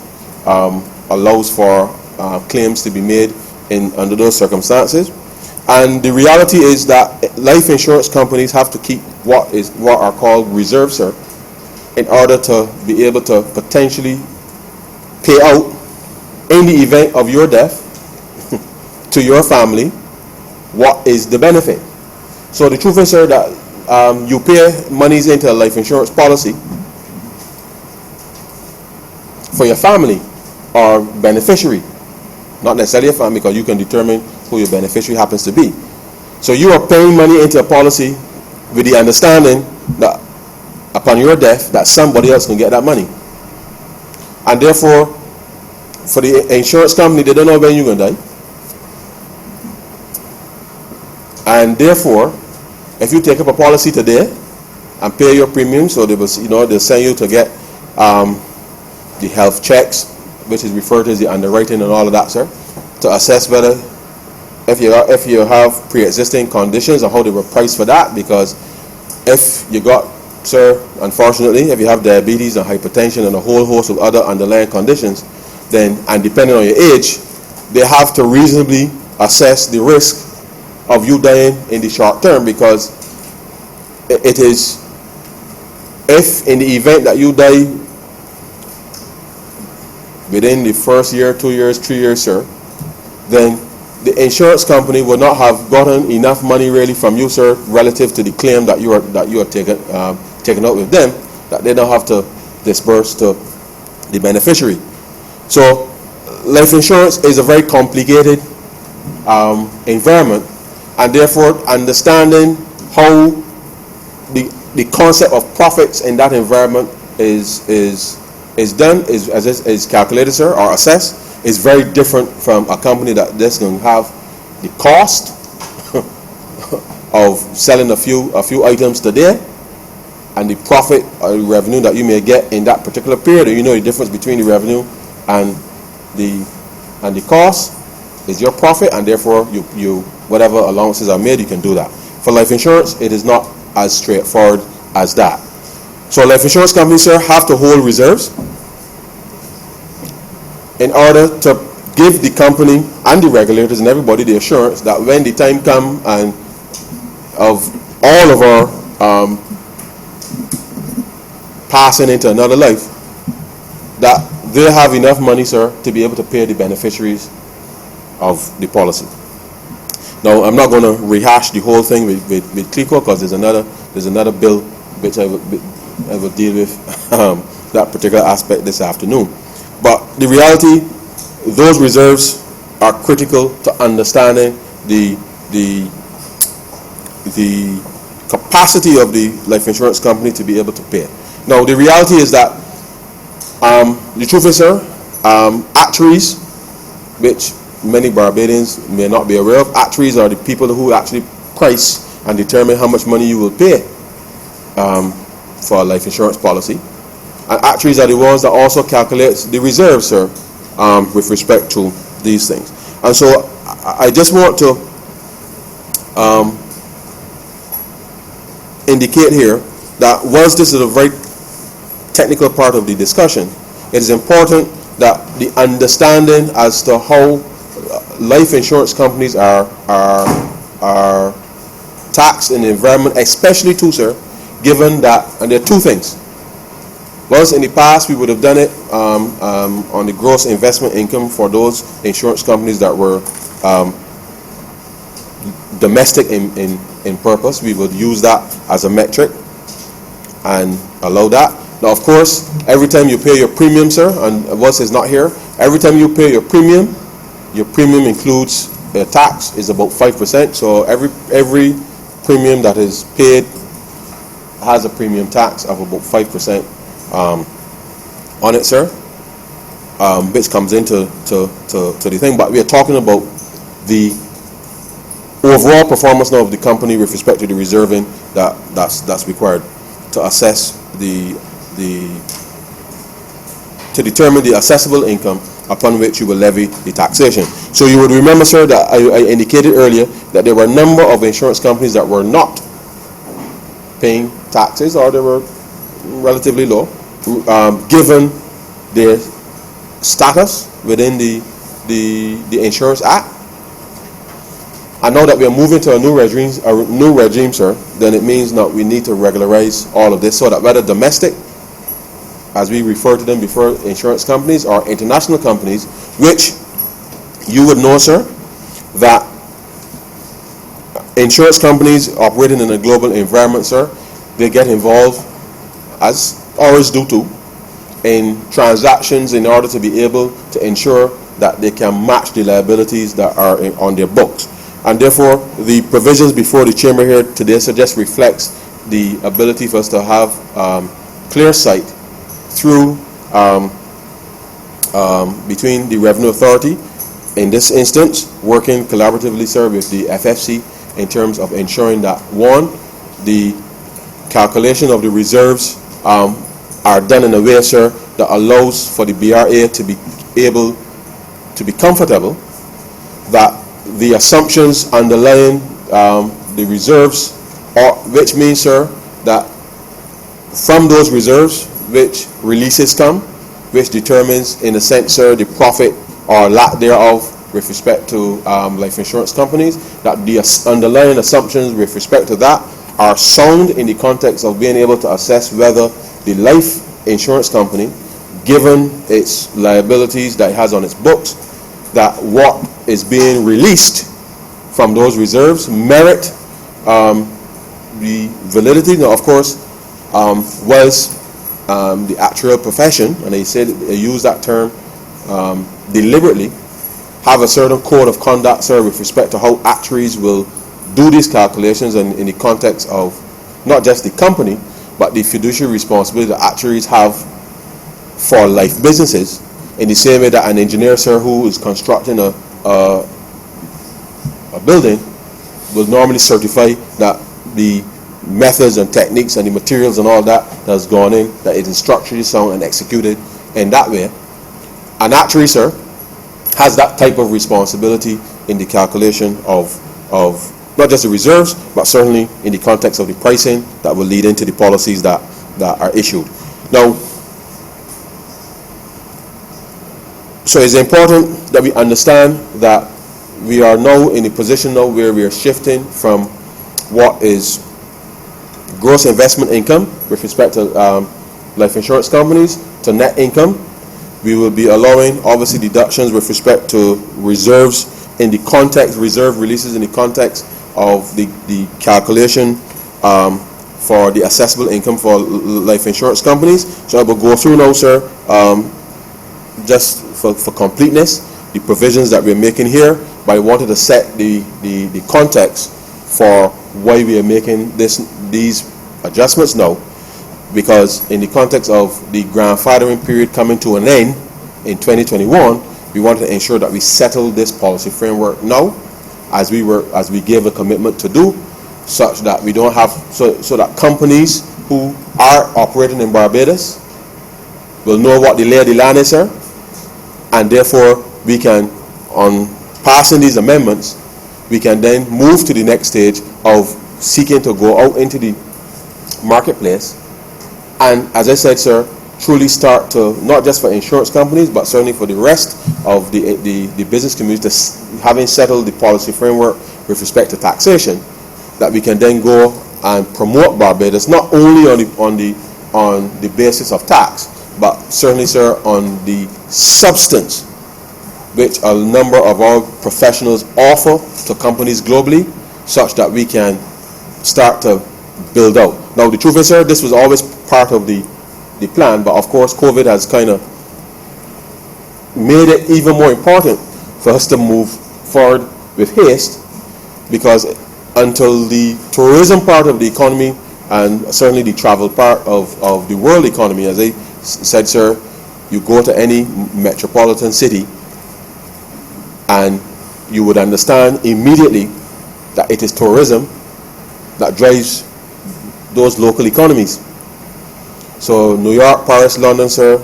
allows for claims to be made under those circumstances. And the reality is that life insurance companies have to keep what are called reserves, sir, in order to be able to potentially pay out in the event of your death to your family what is the benefit. So the truth is, sir, that you pay monies into a life insurance policy for your family or beneficiary, not necessarily a family, because you can determine who your beneficiary happens to be. So you are paying money into a policy with the understanding that upon your death that somebody else can get that money. And therefore, for the insurance company, they don't know when you're going to die. And therefore, if you take up a policy today and pay your premium, so they'll send you to get the health checks, which is referred to as the underwriting and all of that, sir, to assess whether if you have pre-existing conditions and how they were priced for that. Because if you got, sir, unfortunately, if you have diabetes and hypertension and a whole host of other underlying conditions, then, and depending on your age, they have to reasonably assess the risk of you dying in the short term, because it is, if in the event that you die within the first year, 2 years, 3 years, sir, then the insurance company will not have gotten enough money really from you, sir, relative to the claim that you are taking out with them, that they don't have to disperse to the beneficiary. So life insurance is a very complicated environment, and therefore understanding how the concept of profits in that environment is calculated, sir, or assessed, is very different from a company that just going to have the cost of selling a few items today and the profit or the revenue that you may get in that particular period. You know the difference between the revenue and the cost is your profit, and therefore you whatever allowances are made, you can do that. For life insurance, it is not as straightforward as that. So life insurance companies, sir, have to hold reserves in order to give the company and the regulators and everybody the assurance that when the time comes and of all of our passing into another life, that they have enough money, sir, to be able to pay the beneficiaries of the policy. Now, I'm not going to rehash the whole thing with CLICO, because there's another bill which I will deal with that particular aspect this afternoon. But the reality, those reserves are critical to understanding the capacity of the life insurance company to be able to pay. Now, the reality is that the truth is, sir, actuaries, which many Barbadians may not be aware of, actuaries are the people who actually price and determine how much money you will pay for a life insurance policy. And actuaries are the ones that also calculate the reserves, sir, with respect to these things. And so I just want to indicate here that once this is a very technical part of the discussion, it is important that the understanding as to how life insurance companies are taxed in the environment, especially too, sir, given that, and there are two things. Once in the past we would have done it on the gross investment income for those insurance companies that were domestic in in purpose. We would use that as a metric and allow that. Now, of course, every time you pay your premium, sir, and Wes is not here, every time you pay your premium includes a tax, is about 5%. So every premium that is paid has a premium tax of about 5% on it, sir, which comes into the thing. But we are talking about the overall performance now of the company with respect to the reserving that's required to assess to determine the assessable income upon which you will levy the taxation. So you would remember, sir, that I indicated earlier that there were a number of insurance companies that were not paying taxes, or they were relatively low, given their status within the Insurance Act. And now that we are moving to a new regime, sir, then it means that we need to regularize all of this, so that whether domestic, as we refer to them before, insurance companies, or international companies, which you would know, sir, that insurance companies operating in a global environment, sir, they get involved, as ours do too, in transactions in order to be able to ensure that they can match the liabilities that are on their books. And therefore, the provisions before the chamber here today, sir, just reflects the ability for us to have clear sight through between the Revenue Authority, in this instance, working collaboratively, sir, with the FFC in terms of ensuring that, one, the calculation of the reserves are done in a way, sir, that allows for the BRA to be able to be comfortable that the assumptions underlying the reserves, which means, sir, that from those reserves which releases come, which determines, in a sense, sir, the profit or lack thereof with respect to life insurance companies, that the underlying assumptions with respect to that are sound in the context of being able to assess whether the life insurance company, given its liabilities that it has on its books, that what is being released from those reserves merit the validity. Now, of course, was the actuarial profession, and they use that term deliberately, have a certain code of conduct, sir, with respect to how actuaries will do these calculations, and in the context of not just the company, but the fiduciary responsibility that actuaries have for life businesses, in the same way that an engineer, sir, who is constructing a building will normally certify that the methods and techniques and the materials and all that has gone in, that it is structurally sound and executed in that way. An actuary, sir, has that type of responsibility in the calculation of not just the reserves, but certainly in the context of the pricing that will lead into the policies that are issued. Now, so it's important that we understand that we are now in a position now where we are shifting from what is gross investment income with respect to life insurance companies to net income. We will be allowing, obviously, deductions with respect to reserves in the context, reserve releases in the context of the calculation for the assessable income for life insurance companies. So I will go through now, sir, just for completeness, the provisions that we're making here, but I wanted to set the context for why we are making these adjustments now, because in the context of the grandfathering period coming to an end in 2021, we wanted to ensure that we settle this policy framework now, as we gave a commitment to do, such that we don't have so that companies who are operating in Barbados will know what the lay of the land is, sir, and therefore we can, on passing these amendments, we can then move to the next stage of seeking to go out into the marketplace and, as I said, sir, truly start to, not just for insurance companies, but certainly for the rest of the business community, having settled the policy framework with respect to taxation, that we can then go and promote Barbados not only on the basis of tax, but certainly, sir, on the substance which a number of our professionals offer to companies globally, such that we can start to build out. Now, the truth is, sir, this was always part of the plan, but of course, COVID has kind of made it even more important for us to move forward with haste, because until the tourism part of the economy and certainly the travel part of the world economy, as I said, sir, you go to any metropolitan city and you would understand immediately that it is tourism that drives those local economies. So New York, Paris, London, sir,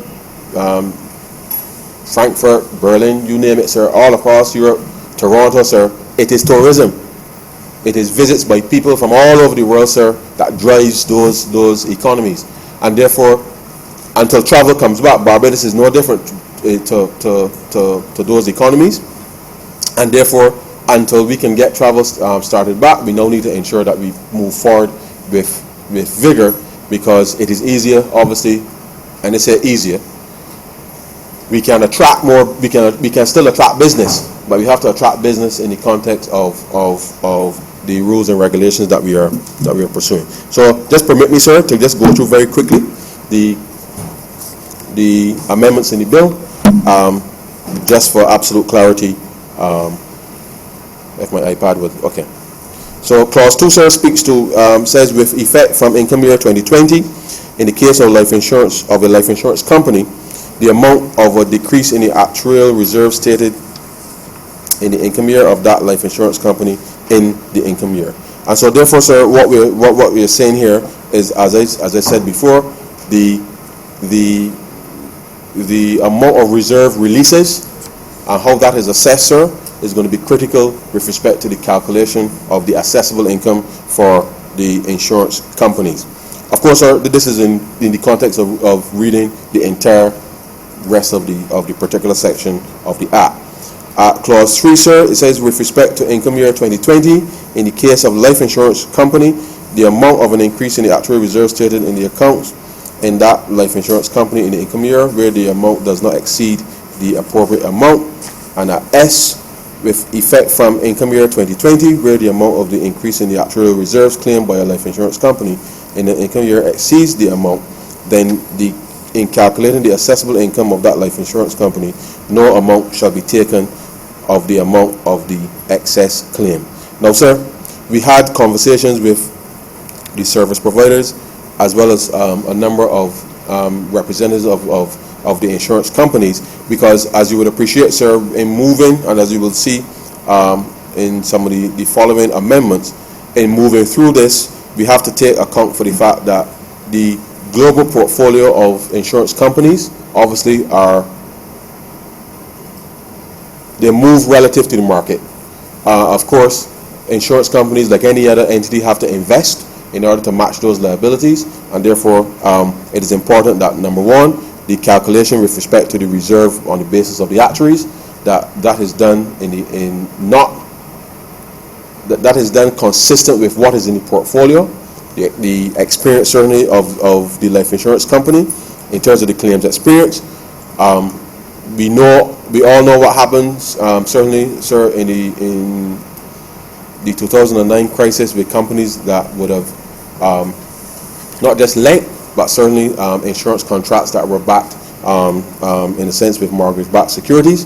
Frankfurt, Berlin, you name it, sir, all across Europe, Toronto, sir, it is tourism. It is visits by people from all over the world, sir, that drives those economies. And therefore, until travel comes back, Barbados is no different to those economies. And therefore, until we can get travel started back, we now need to ensure that we move forward with vigor, because it is easier, obviously, and they say easier. We can attract more. We can still attract business, but we have to attract business in the context of the rules and regulations that we are pursuing. So, just permit me, sir, to just go through very quickly the amendments in the bill, just for absolute clarity. If my iPad would, okay. So clause 2, sir, speaks to, says with effect from income year 2020, in the case of a life insurance company, the amount of a decrease in the actuarial reserve stated in the income year of that life insurance company in the income year. And so therefore, sir, what we are saying here is, as I said before, the amount of reserve releases and how that is assessed, sir, is going to be critical with respect to the calculation of the assessable income for the insurance companies. Of course, sir, this is in the context of reading the entire rest of the particular section of the Act. Clause 3, sir, it says with respect to income year 2020, in the case of life insurance company, the amount of an increase in the actual reserve stated in the accounts in that life insurance company in the income year where the amount does not exceed the appropriate amount. And at S, with effect from income year 2020, where the amount of the increase in the actual reserves claimed by a life insurance company in the income year exceeds the amount, then in calculating the assessable income of that life insurance company, no amount shall be taken of the amount of the excess claim. Now, sir, we had conversations with the service providers as well as a number of representatives of the insurance companies, because as you would appreciate, sir, in moving, and as you will see in some of the following amendments, in moving through this, we have to take account for the fact that the global portfolio of insurance companies obviously they move relative to the market. Of course, insurance companies, like any other entity, have to invest in order to match those liabilities, and therefore it is important that, number one, the calculation with respect to the reserve on the basis of the actuaries, that is done that is done consistent with what is in the portfolio, the experience certainly of the life insurance company in terms of the claims experience. We all know what happens, certainly, sir, in the 2009 crisis with companies that would have not just lent, but certainly insurance contracts that were backed, in a sense, with mortgage-backed securities,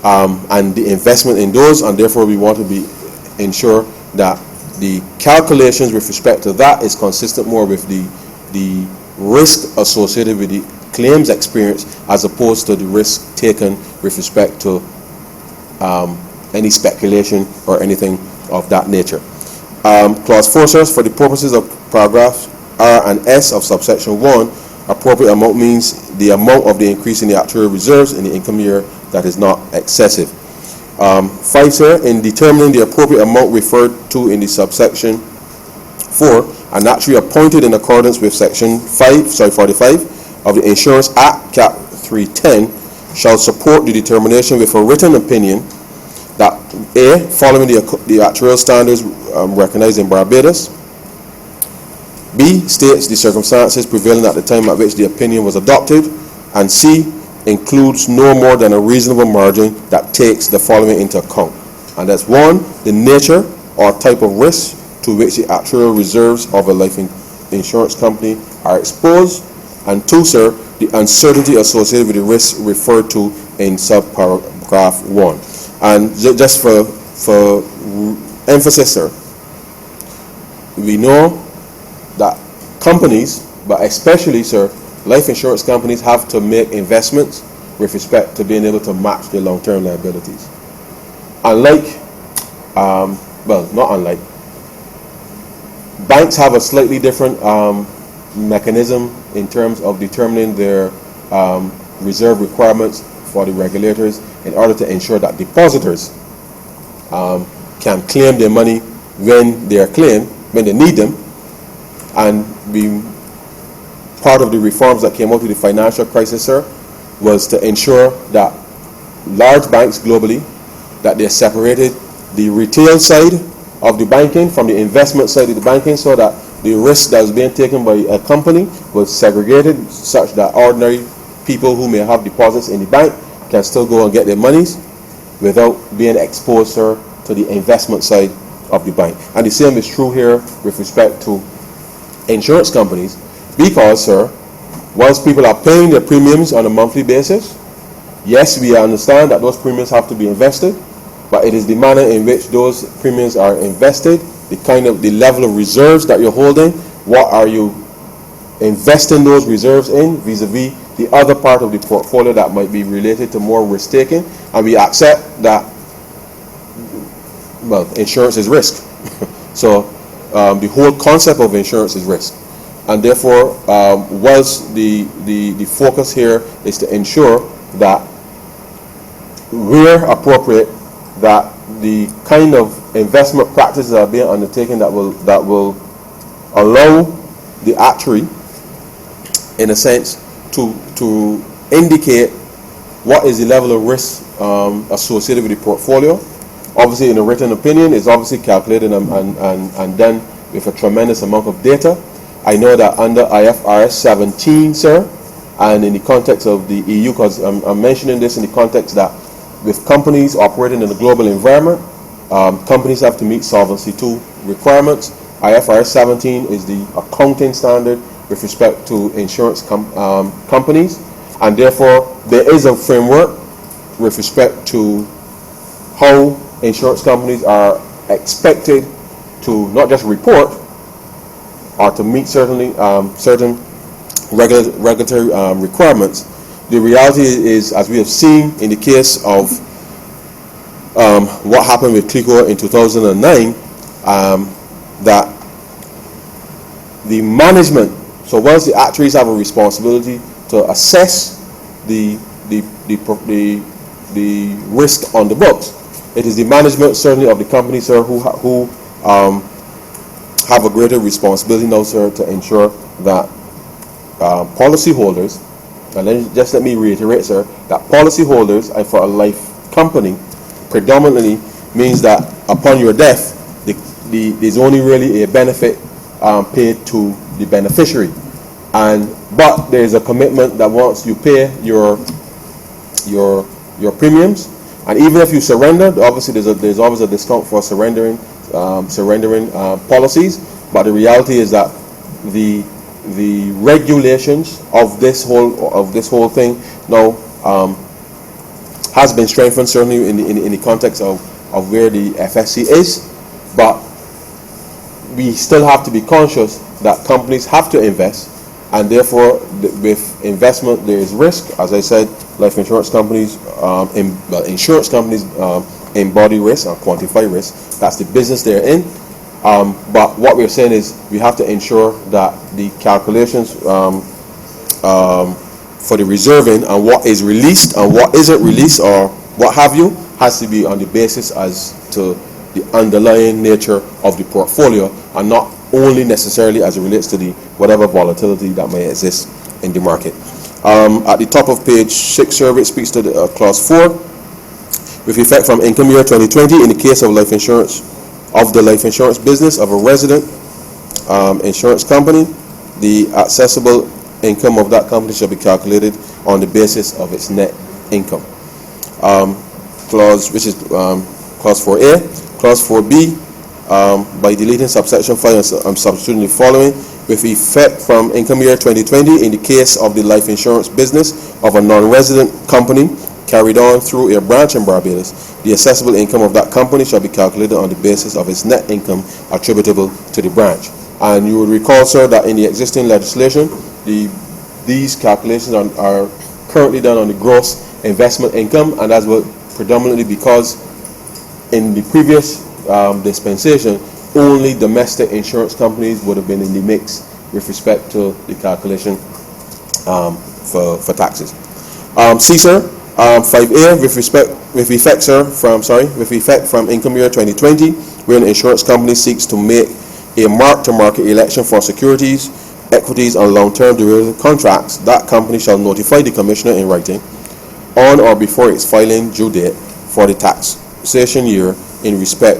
and the investment in those, and therefore we want to ensure that the calculations with respect to that is consistent more with the risk associated with the claims experience as opposed to the risk taken with respect to any speculation or anything of that nature. Clause 4 says, for the purposes of paragraphs R and S of subsection 1, appropriate amount means the amount of the increase in the actuarial reserves in the income year that is not excessive. 5, sir, in determining the appropriate amount referred to in the subsection 4, an actuary appointed in accordance with section 45 of the Insurance Act, Cap 310, shall support the determination with a written opinion that A, following the actuarial standards recognized in Barbados, B, states the circumstances prevailing at the time at which the opinion was adopted, and C, includes no more than a reasonable margin that takes the following into account. And that's 1, the nature or type of risk to which the actuarial reserves of a life insurance company are exposed, and 2, sir, the uncertainty associated with the risks referred to in subparagraph 1. And just for emphasis, sir, we know that companies, but especially, sir, life insurance companies have to make investments with respect to being able to match their long-term liabilities. Unlike, not unlike, banks have a slightly different mechanism in terms of determining their reserve requirements for the regulators in order to ensure that depositors can claim their money when they are claimed, when they need them, and be part of the reforms that came out of the financial crisis, sir, was to ensure that large banks globally, that they separated the retail side of the banking from the investment side of the banking, so that the risk that was being taken by a company was segregated such that ordinary people who may have deposits in the bank can still go and get their monies without being exposed, sir, to the investment side of the bank. And the same is true here with respect to insurance companies, because, sir, once people are paying their premiums on a monthly basis, yes, we understand that those premiums have to be invested, but it is the manner in which those premiums are invested, the level of reserves that you're holding, what are you investing those reserves in vis-a-vis the other part of the portfolio that might be related to more risk taking, and we accept that, well, insurance is risk. So the whole concept of insurance is risk, and therefore, whilst the focus here is to ensure that, where appropriate, that the kind of investment practices are being undertaken that will allow the actuary, in a sense, to indicate what is the level of risk associated with the portfolio. Obviously, in a written opinion, it's obviously calculated and done with a tremendous amount of data. I know that under IFRS 17, sir, and in the context of the EU, because I'm mentioning this in the context that with companies operating in a global environment, companies have to meet Solvency II requirements. IFRS 17 is the accounting standard with respect to insurance companies, and therefore there is a framework with respect to how insurance companies are expected to not just report or to meet certain regulatory requirements. The reality is, as we have seen in the case of what happened with CLICO in 2009, that the management, so once the actuaries have a responsibility to assess the risk on the books, it is the management, certainly of the company, sir, who have a greater responsibility now, sir, to ensure that policyholders, and let me reiterate, sir, that policyholders, and for a life company, predominantly means that upon your death, there's only really a benefit paid to the beneficiary, but there's a commitment that once you pay your premiums, and even if you surrender, obviously there's always a discount for surrendering policies. But the reality is that the regulations of this whole thing now has been strengthened, certainly in the context of where the FSC is, but we still have to be conscious that companies have to invest, and therefore with investment there is risk. As I said, life insurance companies, insurance companies embody risk or quantify risk. That's the business they're in. But what we're saying is we have to ensure that the calculations for the reserving and what is released and what isn't released or what have you has to be on the basis as to the underlying nature of the portfolio, and not only necessarily as it relates to the whatever volatility that may exist in the market. At the top of page 6, sir, it speaks to the clause 4. With effect from income year 2020, in the case of life insurance, of the life insurance business of a resident insurance company, the accessible income of that company shall be calculated on the basis of its net income. Clause 4A. Clause 4B by deleting subsection 5 and substituting the following: with effect from income year 2020 in the case of the life insurance business of a non-resident company carried on through a branch in Barbados, the assessable income of that company shall be calculated on the basis of its net income attributable to the branch. And you will recall, sir, that in the existing legislation, these calculations are currently done on the gross investment income, and that's what predominantly because in the previous dispensation, only domestic insurance companies would have been in the mix with respect to the calculation for taxes. C, sir, 5A, with effect from income year 2020, where an insurance company seeks to make a mark-to-market election for securities, equities, and long-term derivative contracts, that company shall notify the commissioner in writing on or before its filing due date for the taxation year in respect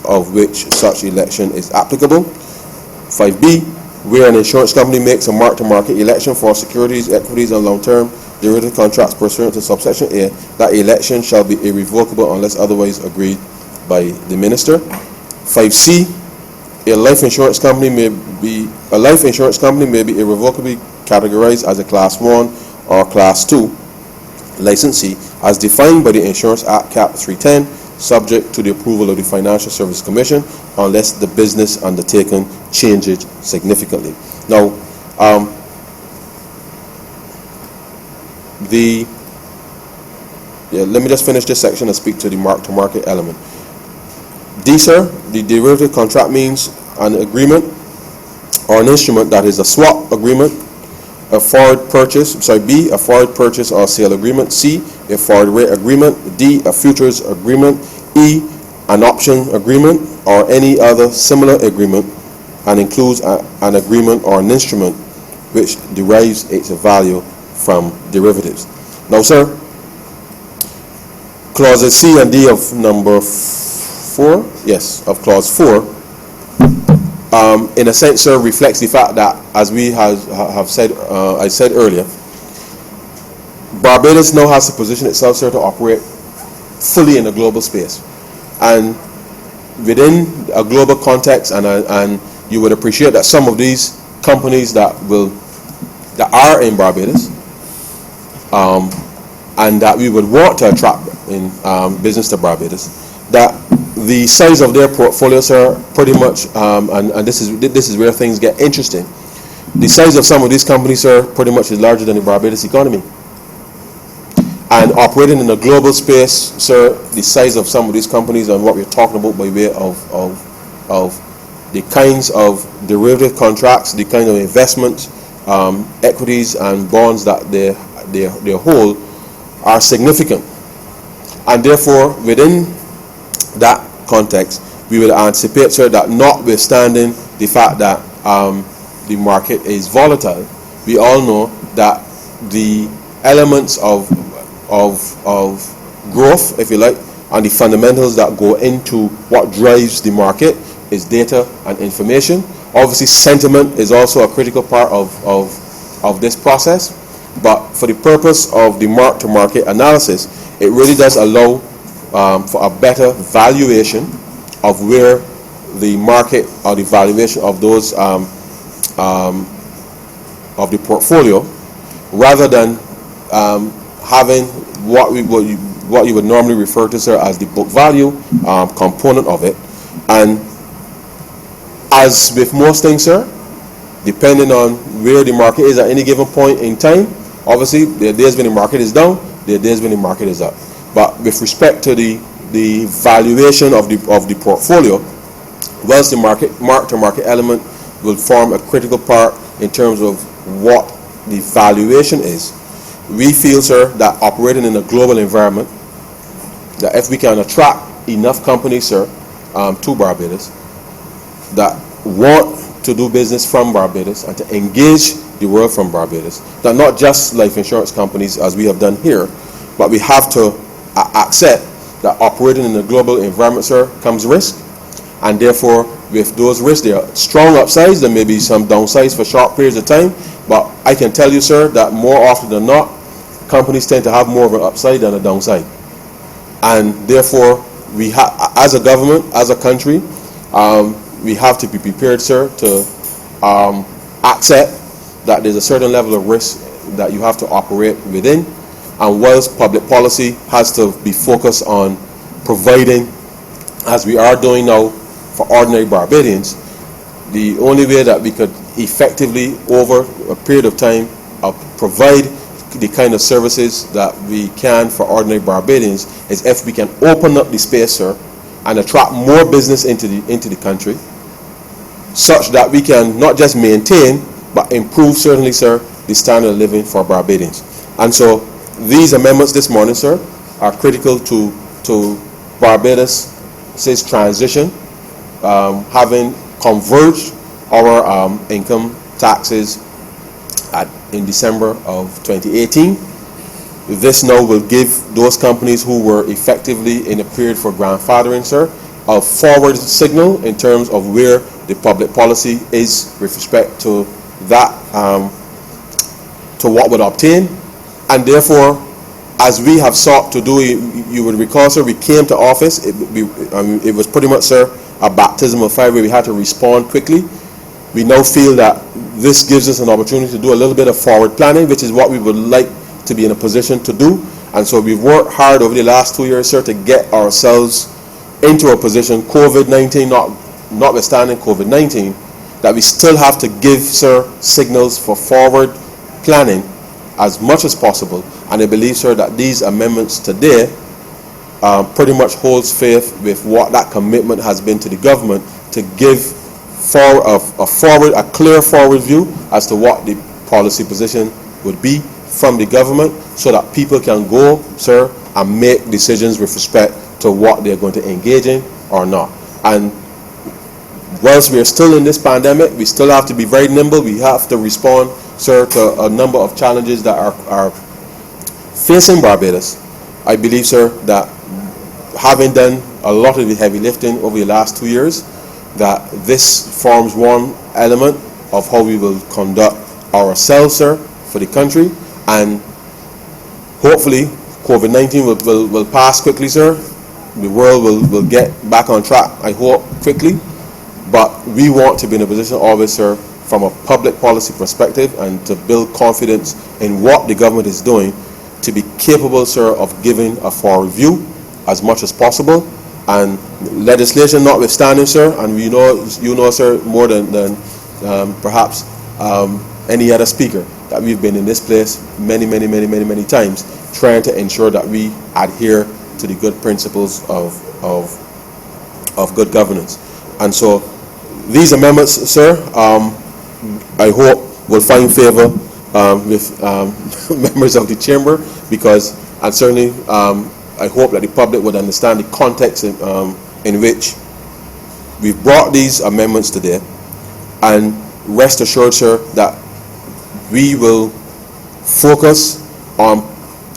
of which such election is applicable. 5B, where an insurance company makes a mark-to-market election for securities, equities, and long-term derivative contracts pursuant to subsection A, that election shall be irrevocable unless otherwise agreed by the minister. 5C, a life insurance company may be irrevocably categorized as a Class 1 or Class 2 licensee as defined by the Insurance Act Cap 310, subject to the approval of the Financial Services Commission unless the business undertaken changes significantly. Now, let me just finish this section and speak to the mark-to-market element. D, sir, the derivative contract means an agreement or an instrument that is a swap agreement, a forward purchase, B, a forward purchase or sale agreement, C, a forward rate agreement, D, a futures agreement, E, an option agreement or any other similar agreement, and includes an agreement or an instrument which derives its value from derivatives. Now, sir, clauses C and D of number 4, yes, of clause 4, in a sense, sir, reflects the fact that, as we have said, I said earlier, Barbados now has to position itself, sir, to operate fully in a global space, and within a global context, and you would appreciate that some of these companies that are in Barbados, and that we would want to attract in business to Barbados, that the size of their portfolios are pretty much, and this is where things get interesting. The size of some of these companies are pretty much larger than the Barbados economy. And operating in a global space, sir, the size of some of these companies and what we're talking about by way of the kinds of derivative contracts, the kind of investments, equities and bonds that they hold are significant. And therefore, within that context, we will anticipate, sir, that notwithstanding the fact that the market is volatile, we all know that the elements of growth, if you like, and the fundamentals that go into what drives the market is data and information. Obviously, sentiment is also a critical part of this process, but for the purpose of the mark-to-market analysis, it really does allow for a better valuation of where the market or the valuation of those of the portfolio, rather than having what you would normally refer to, sir, as the book value component of it. And as with most things, sir, depending on where the market is at any given point in time, obviously there are days when the market is down, there are days when the market is up. But with respect to the valuation of the portfolio, whilst the mark-to-market element will form a critical part in terms of what the valuation is, we feel, sir, that operating in a global environment, that if we can attract enough companies, sir, to Barbados that want to do business from Barbados and to engage the world from Barbados, that not just life insurance companies as we have done here, but we have to accept that operating in a global environment, sir, comes risk, and therefore with those risks there are strong upsides, there may be some downsides for short periods of time, but I can tell you, sir, that more often than not, companies tend to have more of an upside than a downside. And therefore, we as a government, as a country, we have to be prepared, sir, to accept that there's a certain level of risk that you have to operate within. And whilst public policy has to be focused on providing, as we are doing now for ordinary Barbadians, the only way that we could effectively, over a period of time, provide the kind of services that we can for ordinary Barbadians is if we can open up the space, sir, and attract more business into the country, such that we can not just maintain but improve, certainly, sir, the standard of living for Barbadians. And so these amendments this morning, sir, are critical to Barbados' transition, having converged our income taxes in December of 2018. This now will give those companies who were effectively in a period for grandfathering, sir, a forward signal in terms of where the public policy is with respect to that, to what would obtain. And therefore, as we have sought to do, you would recall, sir, we came to office, it was pretty much, sir, a baptism of fire where we had to respond quickly. We now feel that this gives us an opportunity to do a little bit of forward planning, which is what we would like to be in a position to do. And so we've worked hard over the last 2 years, sir, to get ourselves into a position, COVID-19 notwithstanding COVID-19, that we still have to give, sir, signals for forward planning as much as possible. And I believe, sir, that these amendments today pretty much holds faith with what that commitment has been to the government to give a clear forward view as to what the policy position would be from the government, so that people can go, sir, and make decisions with respect to what they're going to engage in or not. And whilst we are still in this pandemic, we still have to be very nimble. We have to respond, sir, to a number of challenges that are facing Barbados. I believe, sir, that having done a lot of the heavy lifting over the last 2 years, that this forms one element of how we will conduct ourselves, sir, for the country. And hopefully COVID-19 will pass quickly, sir. The world will get back on track, I hope, quickly. But we want to be in a position always, sir, from a public policy perspective, and to build confidence in what the government is doing, to be capable, sir, of giving a forward view as much as possible. And legislation notwithstanding, sir, and you know, sir, more than perhaps any other speaker, that we've been in this place many times, trying to ensure that we adhere to the good principles of good governance. And so these amendments, sir, I hope will find favor with members of the chamber, because, and certainly I hope that the public would understand the context in which we've brought these amendments today. And rest assured, sir, that we will focus on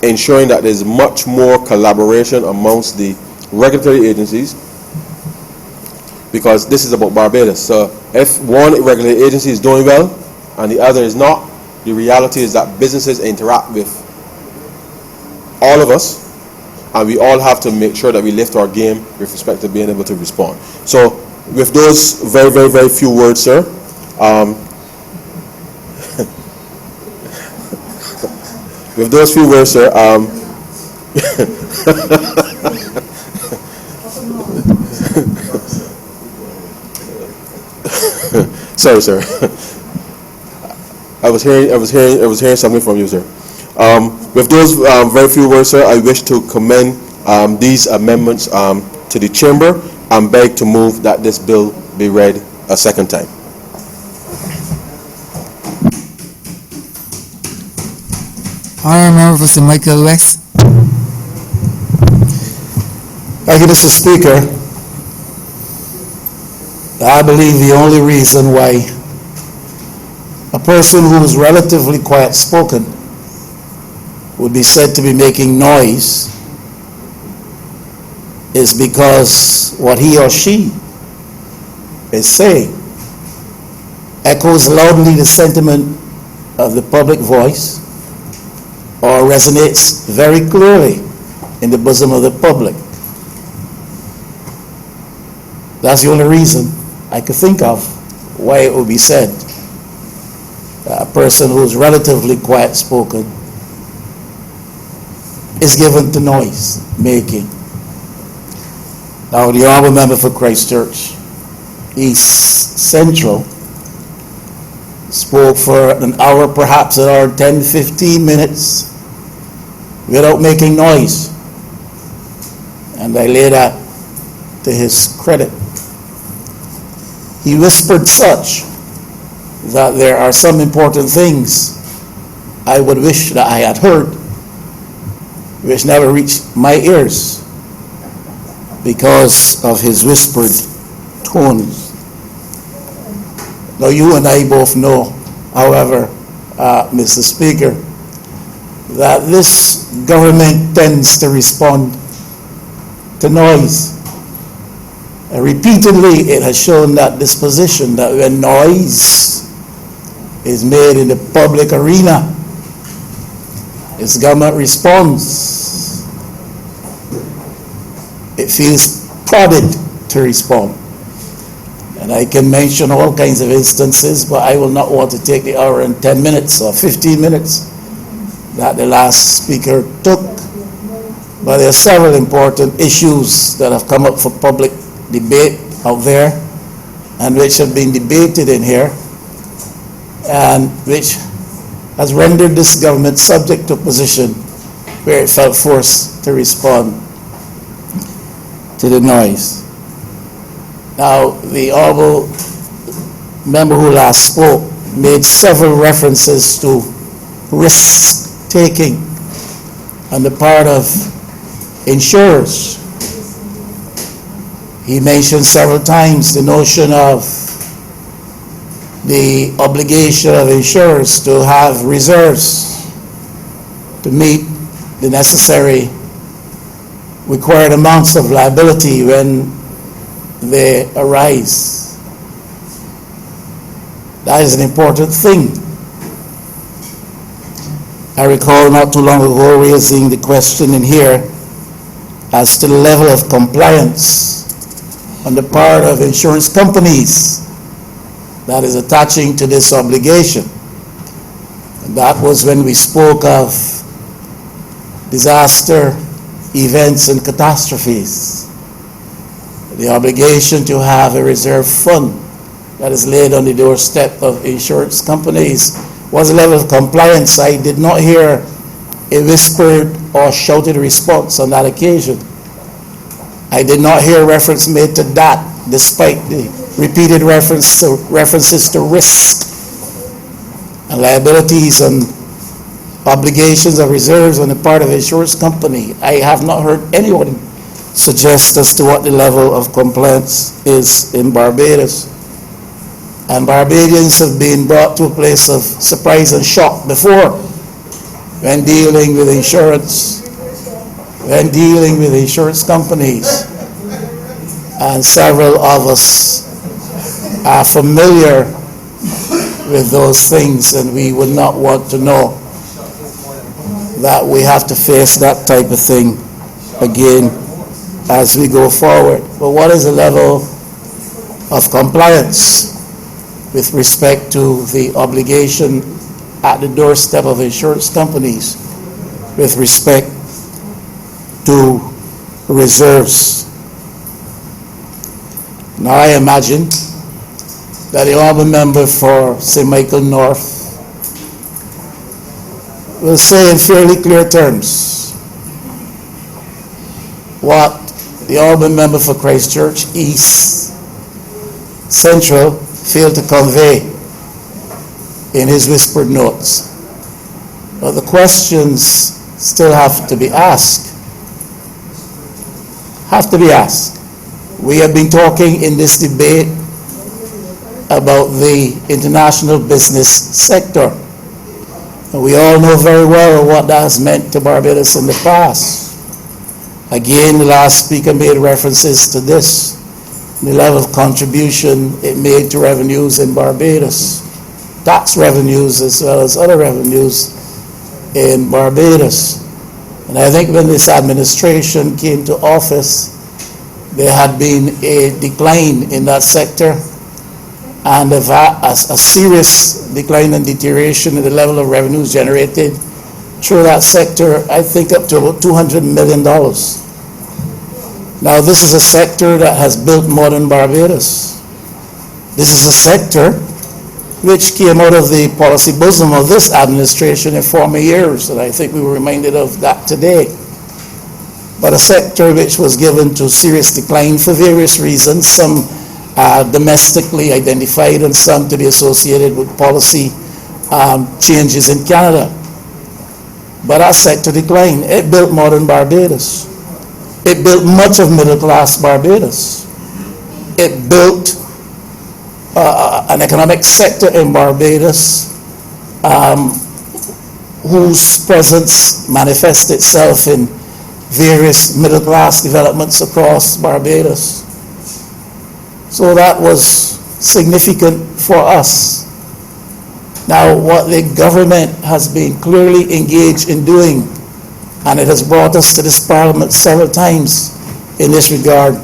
ensuring that there's much more collaboration amongst the regulatory agencies, because this is about Barbados. So if one regulatory agency is doing well and the other is not, the reality is that businesses interact with all of us, and we all have to make sure that we lift our game with respect to being able to respond. So with those very few words, sir, with those few words, sir, sorry, sir. I was hearing something from you, sir. With those very few words, sir, I wish to commend these amendments to the chamber and beg to move that this bill be read a second time. Honourable Mr. Michael West. Thank you, Mr. Speaker. I believe the only reason why a person who is relatively quiet-spoken would be said to be making noise is because what he or she is saying echoes loudly the sentiment of the public voice, or resonates very clearly in the bosom of the public. That's the only reason I could think of why it would be said that a person who's relatively quiet spoken is given to noise making. Now, the Honourable Member for Christchurch East Central spoke for an hour, perhaps an hour, 10, 15 minutes without making noise. And I lay that to his credit. He whispered such that there are some important things I would wish that I had heard, which never reached my ears because of his whispered tones. Now, you and I both know, however, Mr. Speaker, that this government tends to respond to noise. And repeatedly, it has shown that disposition, that when noise is made in the public arena, its government responds. It feels prodded to respond. And I can mention all kinds of instances, but I will not want to take the hour and 10 minutes or 15 minutes that the last speaker took. But there are several important issues that have come up for public debate out there and which have been debated in here and which has rendered this government subject to a position where it felt forced to respond to the noise. Now, the Honourable Member who last spoke made several references to risk-taking on the part of insurers. He mentioned several times the notion of the obligation of insurers to have reserves to meet the necessary required amounts of liability when they arise. That is an important thing. I recall not too long ago raising the question in here as to the level of compliance on the part of insurance companies that is attaching to this obligation. And that was when we spoke of disaster, events, and catastrophes. The obligation to have a reserve fund that is laid on the doorstep of insurance companies was a level of compliance. I did not hear a whispered or shouted response on that occasion. I did not hear reference made to that, despite the repeated references to risk and liabilities and obligations of reserves on the part of insurance company. I have not heard anyone suggest as to what the level of compliance is in Barbados. And Barbadians have been brought to a place of surprise and shock before when dealing with insurance, companies. And several of us are familiar with those things, and we would not want to know that we have to face that type of thing again as we go forward. But what is the level of compliance with respect to the obligation at the doorstep of insurance companies with respect to reserves? Now, I imagine that the Honourable Member for St. Michael North will say in fairly clear terms what the Honourable Member for Christchurch East Central failed to convey in his whispered notes. But the questions still have to be asked. We have been talking in this debate about the international business sector. And we all know very well what that has meant to Barbados in the past. Again, the last speaker made references to this, the level of contribution it made to revenues in Barbados, tax revenues as well as other revenues in Barbados. And I think when this administration came to office, there had been a decline in that sector and a serious decline and deterioration in the level of revenues generated through that sector, I think up to about $200 million. Now, this is a sector that has built modern Barbados. This is a sector which came out of the policy bosom of this administration in former years, and I think we were reminded of that today. But a sector which was given to serious decline for various reasons, some domestically identified and some to be associated with policy changes in Canada. But our sector declined. It built modern Barbados. It built much of middle-class Barbados. It built an economic sector in Barbados whose presence manifests itself in various middle-class developments across Barbados. So that was significant for us. Now, what the government has been clearly engaged in doing, and it has brought us to this Parliament several times in this regard,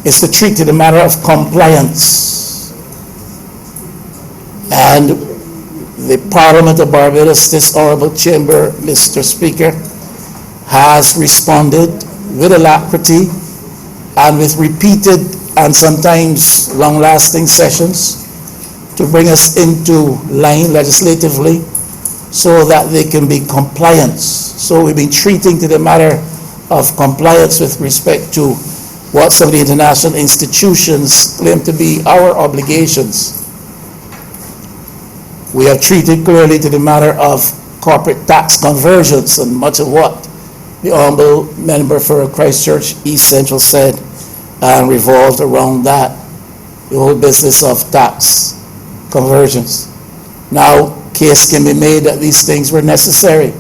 is to treat it a matter of compliance. And the Parliament of Barbados, this Honourable Chamber, Mr. Speaker, has responded with alacrity and with repeated and sometimes long-lasting sessions to bring us into line legislatively so that they can be compliant. So we've been treating to the matter of compliance with respect to what some of the international institutions claim to be our obligations. We have treated clearly to the matter of corporate tax conversions, and much of what the Honourable Member for Christchurch East Central said revolved around that, the whole business of tax conversions. Now, case can be made that these things were necessary,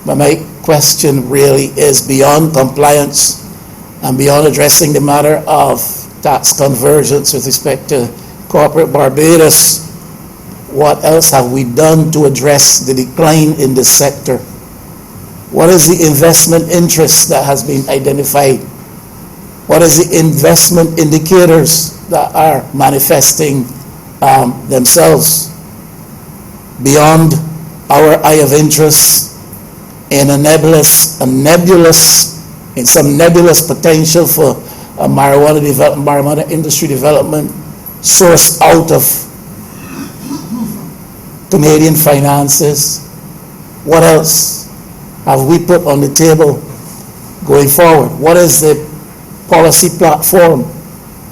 but my question really is beyond compliance and beyond addressing the matter of tax conversions with respect to corporate Barbados. What else have we done to address the decline in this sector? What is the investment interest that has been identified? What is the investment indicators that are manifesting themselves beyond our eye of interest in some nebulous potential for a marijuana industry development sourced out of Canadian finances? What else have we put on the table going forward? What is the policy platform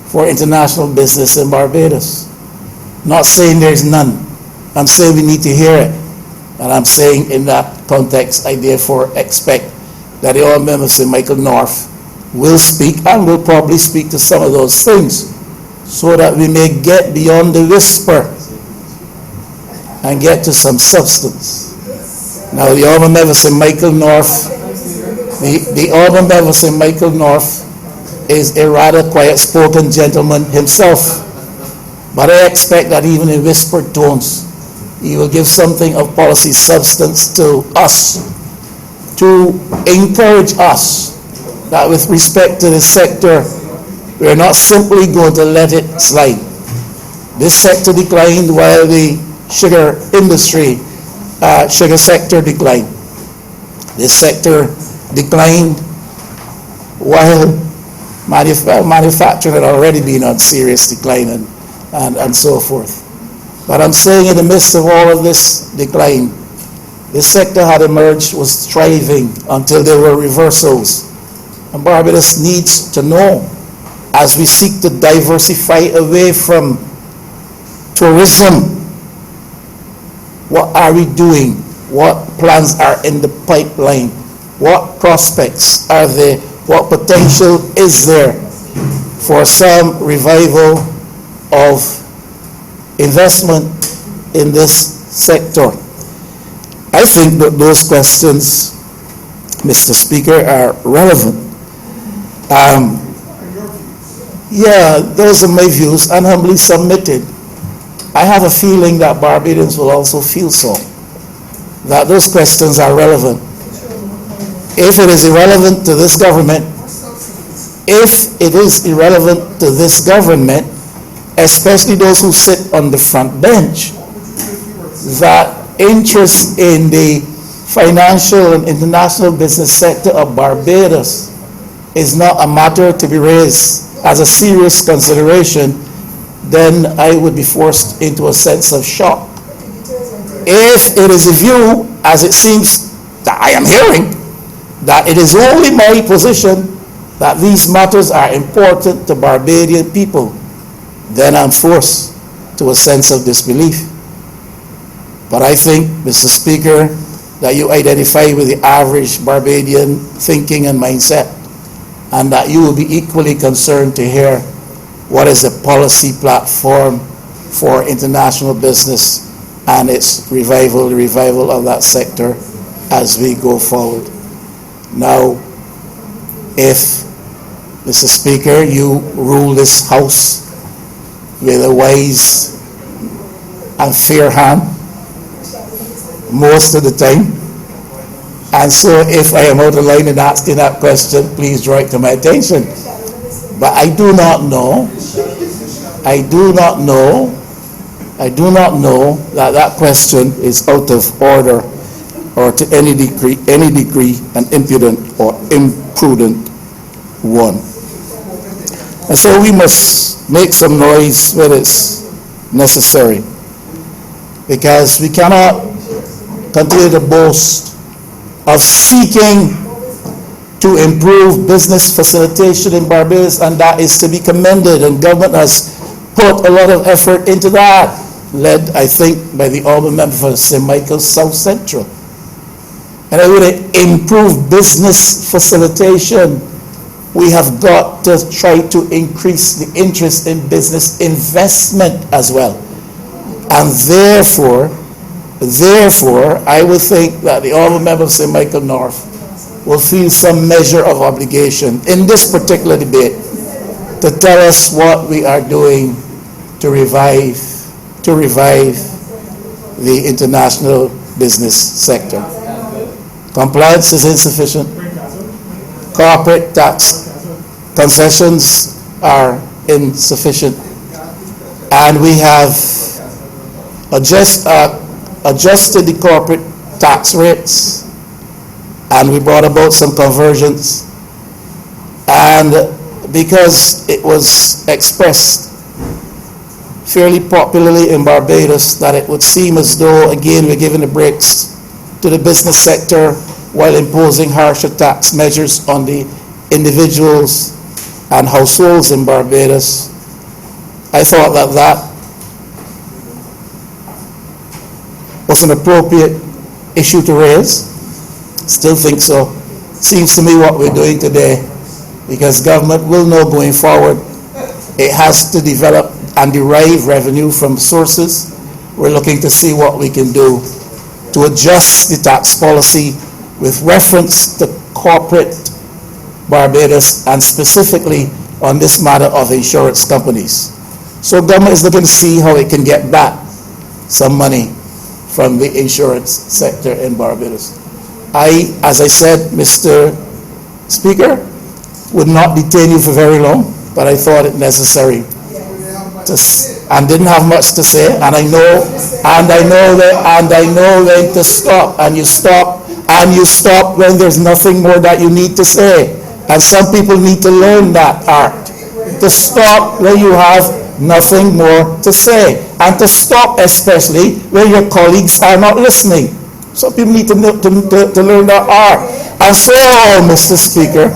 for international business in Barbados? Not saying there's none. I'm saying we need to hear it. And I'm saying in that context, I therefore expect that the Honourable Member Sir Michael North will speak and will probably speak to some of those things so that we may get beyond the whisper and get to some substance. Now, the Honourable Member Sir Michael North, the Honourable Member Sir Michael North is a rather quiet-spoken gentleman himself, but I expect that even in whispered tones, he will give something of policy substance to us, to encourage us that with respect to this sector, we are not simply going to let it slide. This sector declined while the sugar sector declined. This sector declined while manufacturing had already been on serious decline and so forth. But I'm saying in the midst of all of this decline, this sector had emerged, was thriving until there were reversals. And Barbados needs to know, as we seek to diversify away from tourism, what are we doing? What plans are in the pipeline? What prospects are there? What potential is there for some revival of investment in this sector? I think that those questions, Mr. Speaker, are relevant. Those are my views and humbly submitted. I have a feeling that Barbadians will also feel so, that those questions are relevant. If it is irrelevant to this government, if it is irrelevant to this government, especially those who sit on the front bench, that interest in the financial and international business sector of Barbados is not a matter to be raised as a serious consideration, then I would be forced into a sense of shock. If it is a view, as it seems that I am hearing, that it is only my position that these matters are important to Barbadian people, then I'm forced to a sense of disbelief. But I think, Mr. Speaker, that you identify with the average Barbadian thinking and mindset, and that you will be equally concerned to hear what is the policy platform for international business and its revival, the revival of that sector as we go forward. Now, if, Mr. Speaker, you rule this House with a wise and fair hand most of the time, and so if I am out of line in asking that question, please draw it to my attention. But I do not know that that question is out of order or to any degree an impudent or imprudent one. And so we must make some noise when it's necessary, because we cannot continue to boast of seeking to improve business facilitation in Barbados, and that is to be commended, and government has put a lot of effort into that, led, I think, by the Honourable Member for St. Michael's South Central. And I would improve business facilitation. We have got to try to increase the interest in business investment as well. And therefore, I would think that the Honourable Member of St. Michael North will feel some measure of obligation in this particular debate to tell us what we are doing to revive the international business sector. Compliance is insufficient. Corporate tax concessions are insufficient. And we have adjusted the corporate tax rates, and we brought about some convergence. And because it was expressed fairly popularly in Barbados that it would seem as though, again, we're giving the brakes to the business sector while imposing harsher tax measures on the individuals and households in Barbados, I thought that that was an appropriate issue to raise. Still think so. Seems to me what we're doing today, because government will know going forward it has to develop and derive revenue from sources. We're looking to see what we can do to adjust the tax policy with reference to corporate Barbados, and specifically on this matter of insurance companies. So government is looking to see how it can get back some money from the insurance sector in Barbados. As I said, Mr. Speaker, would not detain you for very long, but I thought it necessary and didn't have much to say, and I know when to stop, and you stop when there's nothing more that you need to say. And some people need to learn that art, to stop when you have nothing more to say, and to stop especially when your colleagues are not listening. Some people need to learn that art. And so, Mr. Speaker,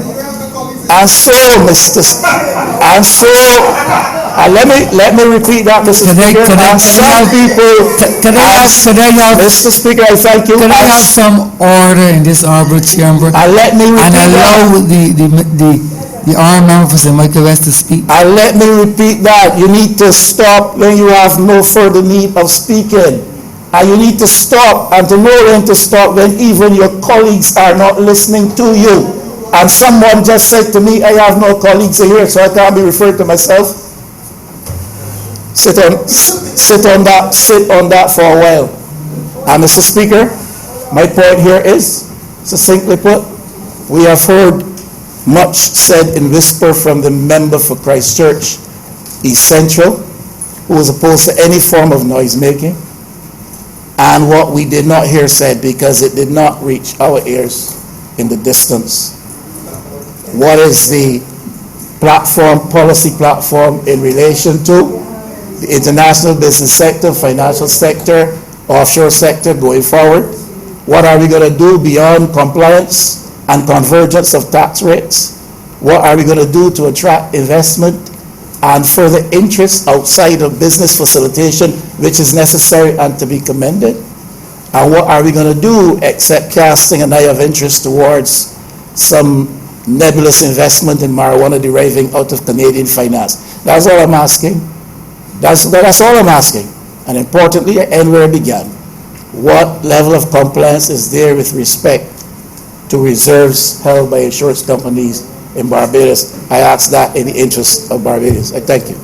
let me repeat that, Mr. Speaker. Mr. Speaker, I thank you. Can I have some order in this honorable chamber? And let me repeat and allow the honourable member for St. Michael West to speak. And let me repeat that. You need to stop when you have no further need of speaking. And you need to stop and to know when to stop when even your colleagues are not listening to you. And someone just said to me, I have no colleagues here, so I can't be referring to myself. Sit on that for a while. And Mr. Speaker, my point here is, succinctly put, we have heard Much said in whisper from the member for Christchurch East Central, who was opposed to any form of noise making, and what we did not hear said because it did not reach our ears in the distance. What is the policy platform in relation to the international business sector, financial sector, offshore sector going forward? What are we going to do beyond compliance and convergence of tax rates? What are we going to do to attract investment and further interest outside of business facilitation, which is necessary and to be commended? And what are we going to do except casting an eye of interest towards some nebulous investment in marijuana deriving out of Canadian finance? That's all I'm asking. That's all I'm asking. And importantly, I end where I began. What level of compliance is there with respect to reserves held by insurance companies in Barbados? I ask that in the interest of Barbados. I thank you.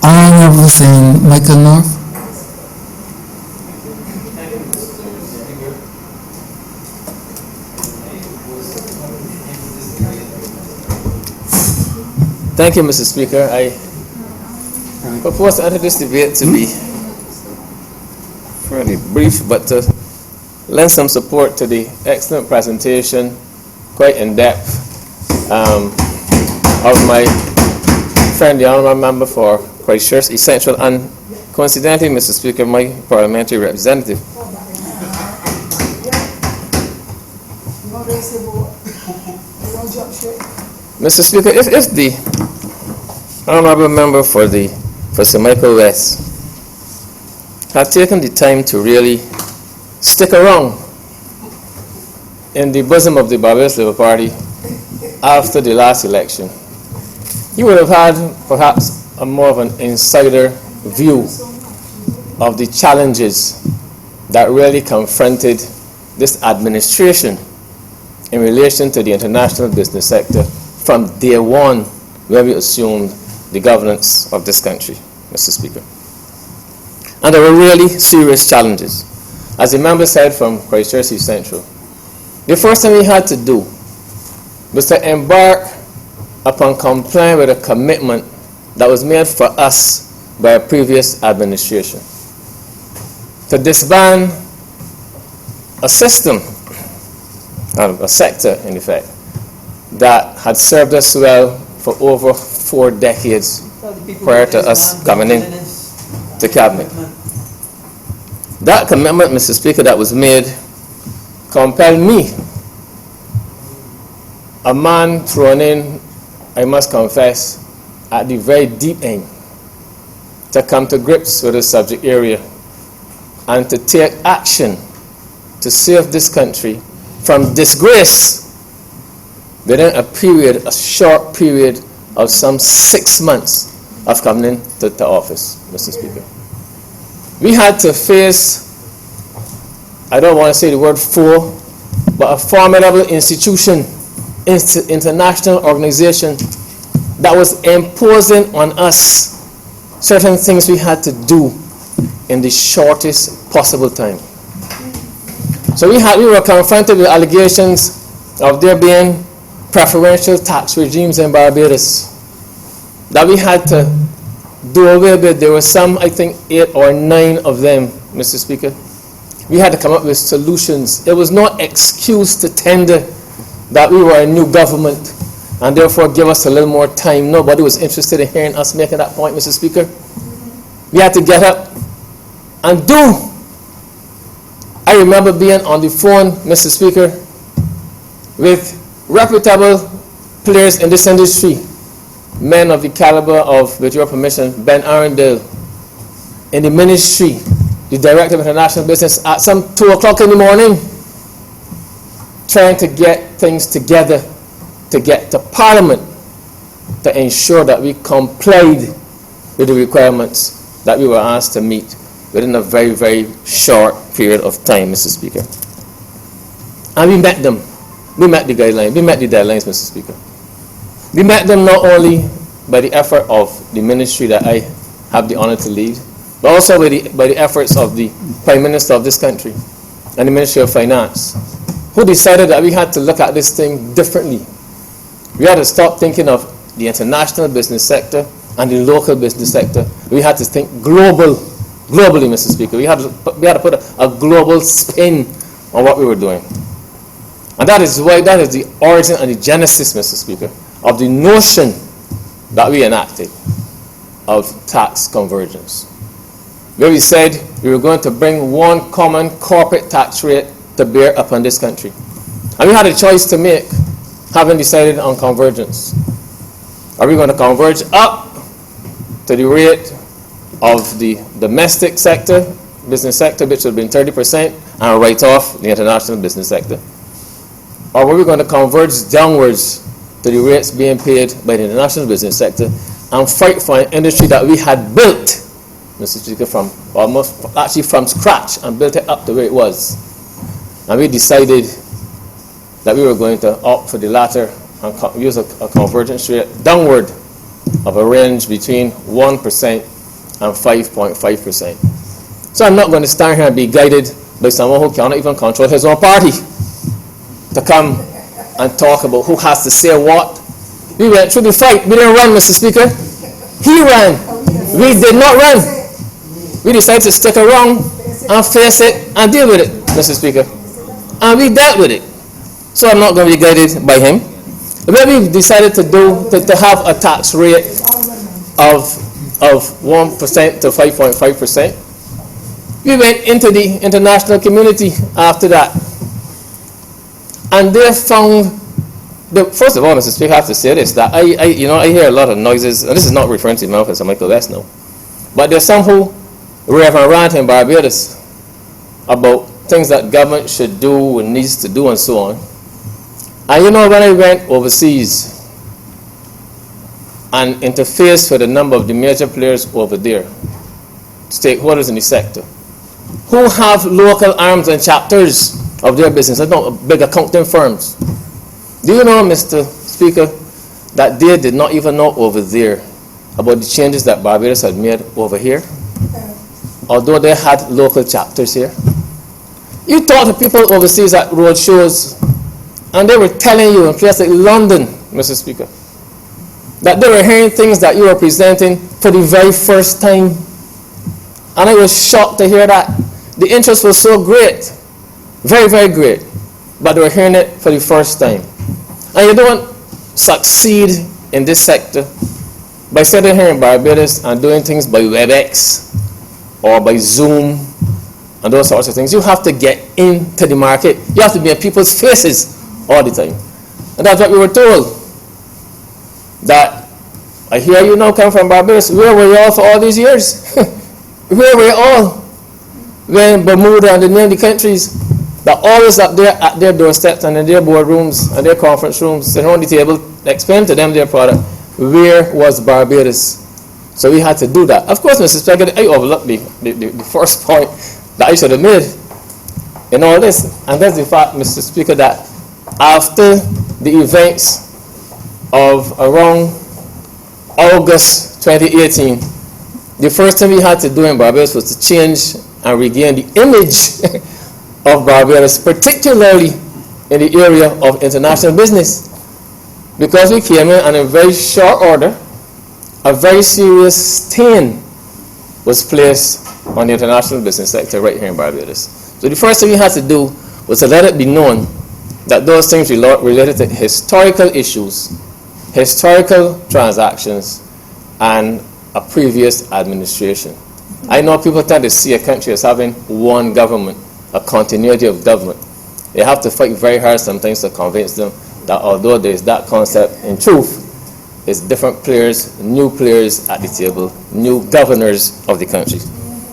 Honourable St. Michael North. Thank you, Mr. Speaker. I propose to enter this debate to be fairly brief, but to lend some support to the excellent presentation, quite in-depth, of my friend, the Honourable Member for Christchurch East Central, and coincidentally, Mr. Speaker, my parliamentary representative. Mr. Speaker, if the Honourable Member for St. Michael West had taken the time to really stick around in the bosom of the Barbados Labour Party after the last election, he would have had perhaps a more of an insider view of the challenges that really confronted this administration in relation to the international business sector from day one when we assumed the governance of this country, Mr. Speaker. And there were really serious challenges. As the member said from Christchurch East Central, the first thing we had to do was to embark upon complying with a commitment that was made for us by a previous administration to disband a system, a sector in effect, that had served us well for over 4 decades prior to us coming in to cabinet. That commitment, Mr. Speaker, that was made compelled me, a man thrown in, I must confess, at the very deep end, to come to grips with the subject area and to take action to save this country from disgrace within a short period of some 6 months of coming into office, Mr. Speaker. We had to face, I don't want to say the word foe, but a formidable institution, international organization that was imposing on us certain things we had to do in the shortest possible time. So we were confronted with allegations of there being preferential tax regimes in Barbados that we had to do away with. There were some, I think, 8 or 9 of them, Mr. Speaker. We had to come up with solutions. It was no excuse to tender that we were a new government and therefore give us a little more time. Nobody was interested in hearing us making that point, Mr. Speaker. We had to get up and do. I remember being on the phone, Mr. Speaker, with reputable players in this industry, men of the caliber of, with your permission, Ben Arundel, in the ministry, the Director of International Business, at some 2 o'clock in the morning, trying to get things together to get to Parliament to ensure that we complied with the requirements that we were asked to meet within a very, very short period of time, Mr. Speaker. And we met them. We met the guidelines. We met the deadlines, Mr. Speaker. We met them not only by the effort of the ministry that I have the honor to lead, but also by the efforts of the Prime Minister of this country and the Ministry of Finance, who decided that we had to look at this thing differently. We had to stop thinking of the international business sector and the local business sector. We had to think globally, Mr. Speaker. We had to put a global spin on what we were doing. And that is the origin and the genesis, Mr. Speaker, of the notion that we enacted of tax convergence, where we said we were going to bring one common corporate tax rate to bear upon this country. And we had a choice to make, having decided on convergence. Are we going to converge up to the rate of the domestic sector, business sector, which would have been 30%, and write off the international business sector? Or were we going to converge downwards to the rates being paid by the international business sector and fight for an industry that we had built, Mr. Speaker, from scratch, and built it up the way it was? And we decided that we were going to opt for the latter and use a convergence rate downward of a range between 1% and 5.5%. So I'm not going to stand here and be guided by someone who cannot even control his own party to come and talk about who has to say what. We went through the fight. We didn't run, Mr. Speaker. He ran. We did not run. We decided to stick around and face it and deal with it, Mr. Speaker. And we dealt with it. So I'm not going to be guided by him. What we decided to do, to have a tax rate of 1% to 5.5%. We went into the international community after that. And they found, first of all, Mr. Speaker, I have to say this, that I hear a lot of noises, and this is not referring to Memphis and Michael West now, but there's some who Reverend rant in Barbados about things that government should do and needs to do and so on. And when I went overseas and interfaced with a number of the major players over there, stakeholders in the sector, who have local arms and chapters of their business, big accounting firms. Do you know, Mr. Speaker, that they did not even know over there about the changes that Barbados had made over here, although they had local chapters here? You talk to people overseas at road shows, and they were telling you in places like London, Mr. Speaker, that they were hearing things that you were presenting for the very first time. And I was shocked to hear that. The interest was so great, very, very great, but they were hearing it for the first time. And you don't succeed in this sector by sitting here in Barbados and doing things by WebEx or by Zoom and those sorts of things. You have to get into the market. You have to be in people's faces all the time. And that's what we were told. That I hear you now come from Barbados. Where were you all for all these years? Where were you all when Bermuda and the name the countries that always up there at their doorsteps and in their boardrooms and their conference rooms, sitting on the table, explain to them their product? Where was Barbados? So we had to do that. Of course, Mr. Speaker, I overlooked the first point that I should have made in all this, and that's the fact, Mr. Speaker, that after the events of around August 2018, the first thing we had to do in Barbados was to change and regain the image of Barbados, particularly in the area of international business, because we came in and in very short order, a very serious stain was placed on the international business sector right here in Barbados. So the first thing we had to do was to let it be known that those things related to historical issues, historical transactions, and a previous administration. I know people tend to see a country as having one government, a continuity of government. They have to fight very hard sometimes to convince them that although there is that concept, in truth, it's different players, new players at the table, new governors of the country.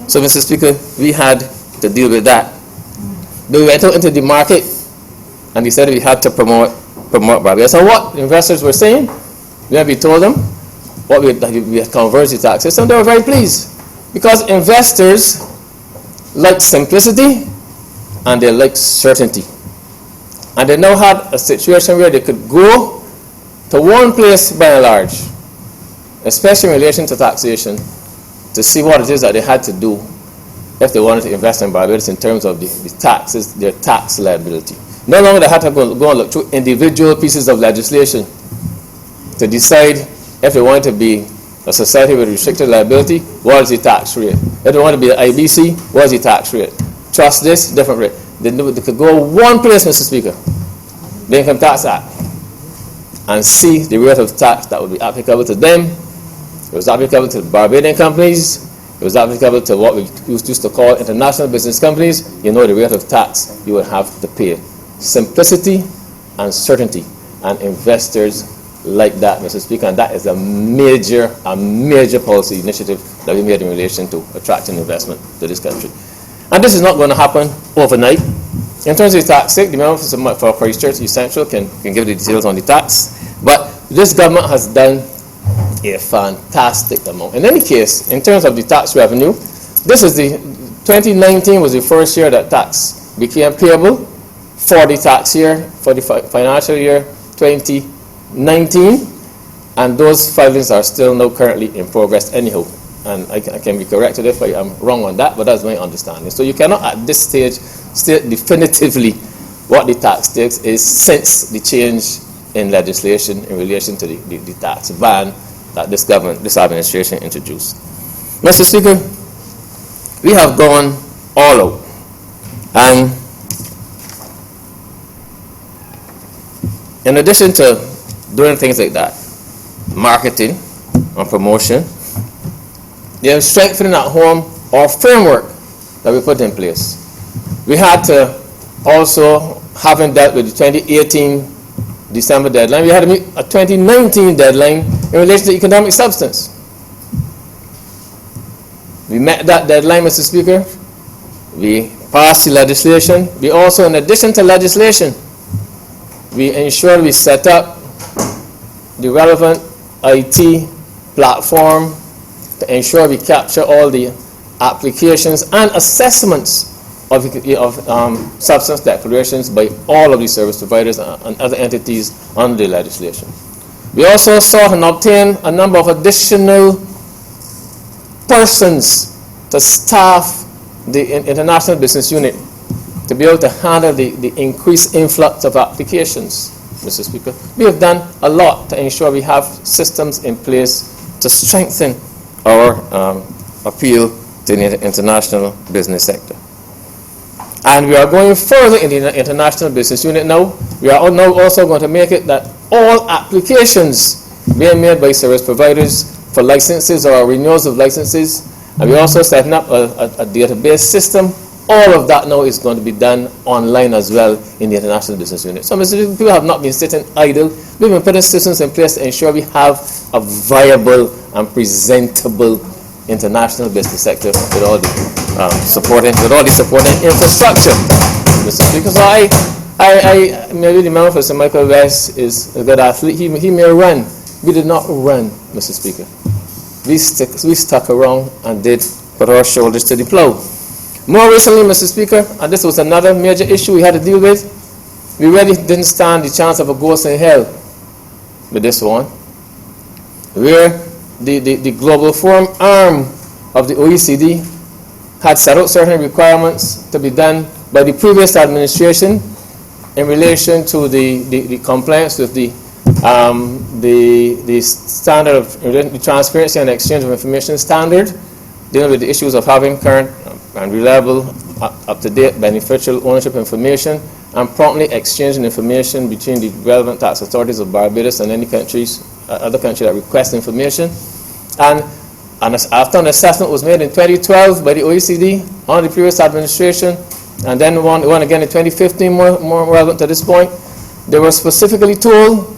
So, Mr. Speaker, we had to deal with that. But we went out into the market and decided we had to promote Barbados. So what investors were saying, we told them we had converged the taxes, and they were very pleased, because investors like simplicity and they like certainty. And they now had a situation where they could go to one place by and large especially in relation to taxation, to see what it is that they had to do if they wanted to invest in Barbados in terms of the taxes, their tax liability. No longer they had to go and look through individual pieces of legislation to decide if they wanted to be a society with restricted liability, what is the tax rate? If they want to be an IBC, what is the tax rate? Trust this, different rate. They could go one place, Mr. Speaker, the Income Tax Act, and see the rate of tax that would be applicable to them. It was applicable to Barbadian companies. It was applicable to what we used to call international business companies. You know the rate of tax you would have to pay. Simplicity and certainty, and investors like that, Mr. Speaker, and that is a major policy initiative that we made in relation to attracting investment to this country. And this is not going to happen overnight. In terms of the tax, the member for Christchurch East Central can give the details on the tax, but this government has done a fantastic amount. In any case, in terms of the tax revenue, this is 2019 was the first year that tax became payable for the tax year, for the financial year 2019, and those filings are still now currently in progress anyhow. And I can be corrected if I am wrong on that, but that's my understanding. So you cannot at this stage state definitively what the tax takes is since the change in legislation in relation to the tax ban that this administration introduced. Mr. Speaker, we have gone all out. And in addition to doing things like that, marketing and promotion, they are strengthening at home our framework that we put in place. We had to also, having dealt with the 2018 December deadline, we had to meet a 2019 deadline in relation to economic substance. We met that deadline, Mr. Speaker. We passed the legislation. We also, in addition to legislation, we ensured we set up the relevant IT platform to ensure we capture all the applications and assessments of substance declarations by all of the service providers and other entities under the legislation. We also sought and obtained a number of additional persons to staff the International Business Unit to be able to handle the increased influx of applications, Mr. Speaker. We have done a lot to ensure we have systems in place to strengthen our appeal to the international business sector. And we are going further in the International Business Unit now. We are now also going to make it that all applications being made by service providers for licenses or renewals of licenses, and we're also setting up a database system. All of that now is going to be done online as well in the International Business Unit. So people have not been sitting idle. We've been putting systems in place to ensure we have a viable and presentable international business sector with all the supporting infrastructure. Mr. Speaker, so maybe the member for St. Michael West is a good athlete. He may run. We did not run, Mr. Speaker. We stuck around and did put our shoulders to the plow. More recently, Mr. Speaker, and this was another major issue we had to deal with, we really didn't stand the chance of a ghost in hell with this one, where the Global Forum arm of the OECD had set out certain requirements to be done by the previous administration in relation to the compliance with the standard of the transparency and exchange of information standard, dealing with the issues of having current and reliable, up-to-date beneficial ownership information, and promptly exchanging information between the relevant tax authorities of Barbados and any other country that requests information. And after an assessment was made in 2012 by the OECD on the previous administration, and then one again in 2015, more relevant to this point, they were specifically told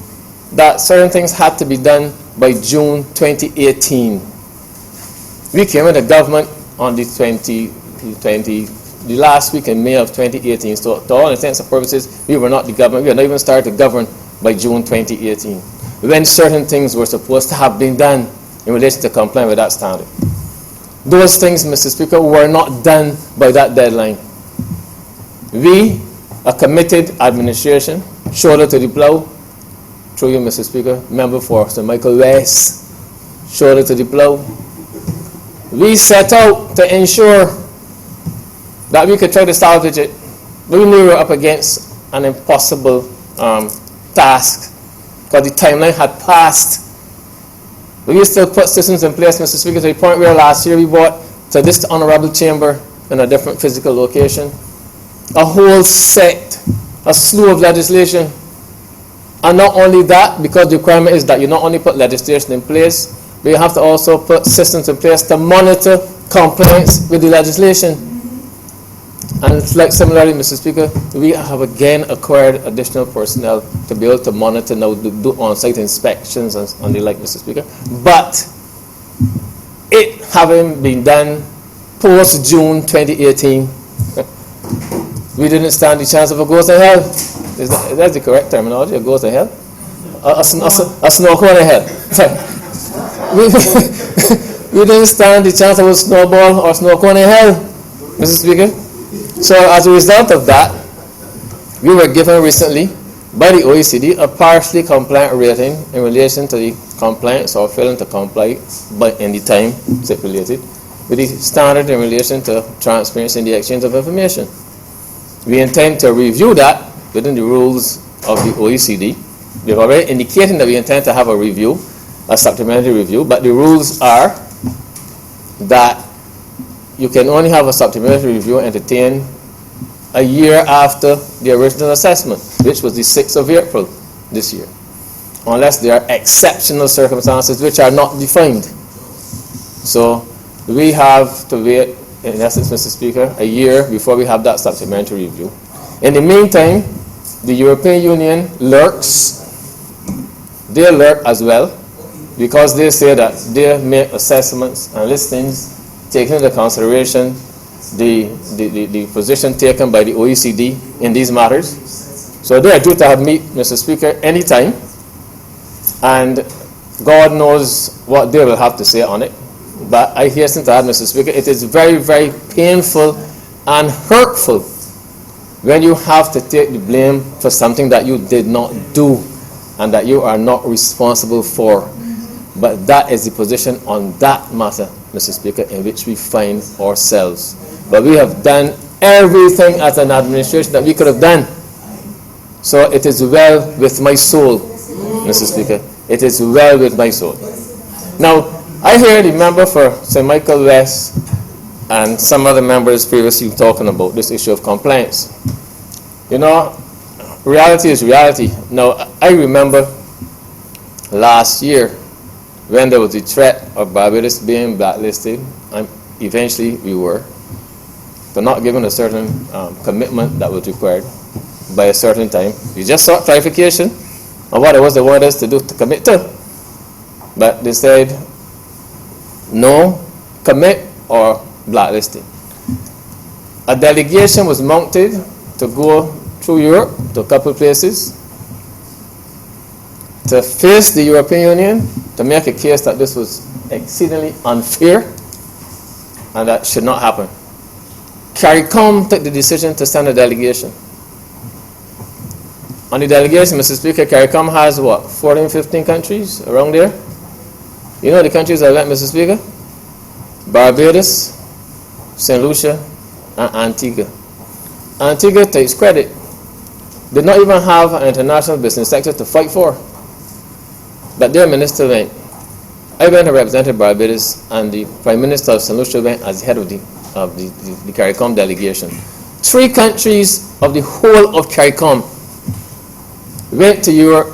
that certain things had to be done by June 2018. We came into government on the last week in May of 2018. So to all intents and purposes, we were not the government. We had not even started to govern by June 2018, when certain things were supposed to have been done in relation to complying with that standard. Those things, Mr. Speaker, were not done by that deadline. We, a committed administration, shoulder to the plow, through you, Mr. Speaker, member for St. Michael West, shoulder to the plow. We set out to ensure that we could try to salvage it, but we knew we were up against an impossible task because the timeline had passed. We still put systems in place, Mr. Speaker, to the point where last year we brought to this Honourable chamber in a different physical location a whole set, a slew of legislation. And not only that, because the requirement is that you not only put legislation in place, but you have to also put systems in place to monitor compliance with the legislation. And it's like similarly, Mr. Speaker, we have again acquired additional personnel to be able to monitor now, do on-site inspections and the like, Mr. Speaker. But it having been done post-June 2018, we didn't stand the chance of a goes to hell. That's the correct terminology, a goes to hell? A snow cone in hell. We didn't stand the chance of a snowball or snow cone in hell, Mr. Speaker. So as a result of that, we were given recently by the OECD a partially compliant rating in relation to the compliance or failing to comply but in the time stipulated with the standard in relation to transparency in the exchange of information. We intend to review that within the rules of the OECD. We've already indicated that we intend to have a review, a supplementary review, but the rules are that you can only have a supplementary review entertained a year after the original assessment, which was the 6th of April this year, unless there are exceptional circumstances which are not defined. So we have to wait, in essence, Mr. Speaker, a year before we have that supplementary review. In the meantime, the European Union lurks. They lurk as well, because they say that they make assessments and listings taking into consideration the position taken by the OECD in these matters. So they are due to have meet, Mr. Speaker, anytime, and God knows what they will have to say on it. But I hasten to add, Mr. Speaker, it is very, very painful and hurtful when you have to take the blame for something that you did not do and that you are not responsible for. But that is the position on that matter, Mr. Speaker, in which we find ourselves. But we have done everything as an administration that we could have done. So it is well with my soul, Mr. Speaker. It is well with my soul. Now, I hear the member for St. Michael West and some other members previously talking about this issue of compliance. You know, reality is reality. Now, I remember last year when there was the threat of Barbados being blacklisted, and eventually we were, for not giving a certain commitment that was required by a certain time. We just sought clarification on what it was they wanted us to do to commit to. But they said, no, commit or blacklisting. A delegation was mounted to go through Europe to a couple of places to face the European Union to make a case that this was exceedingly unfair and that should not happen. CARICOM took the decision to send a delegation. On the delegation, Mr. Speaker, CARICOM has what, 14, 15 countries around there? You know the countries I went, Mr. Speaker? Barbados, St. Lucia, and Antigua. Antigua takes credit. Did not even have an international business sector to fight for. But their minister went. I went and represented Barbados, and the Prime Minister of St. Lucia went as head of the CARICOM delegation. 3 countries of the whole of CARICOM went to Europe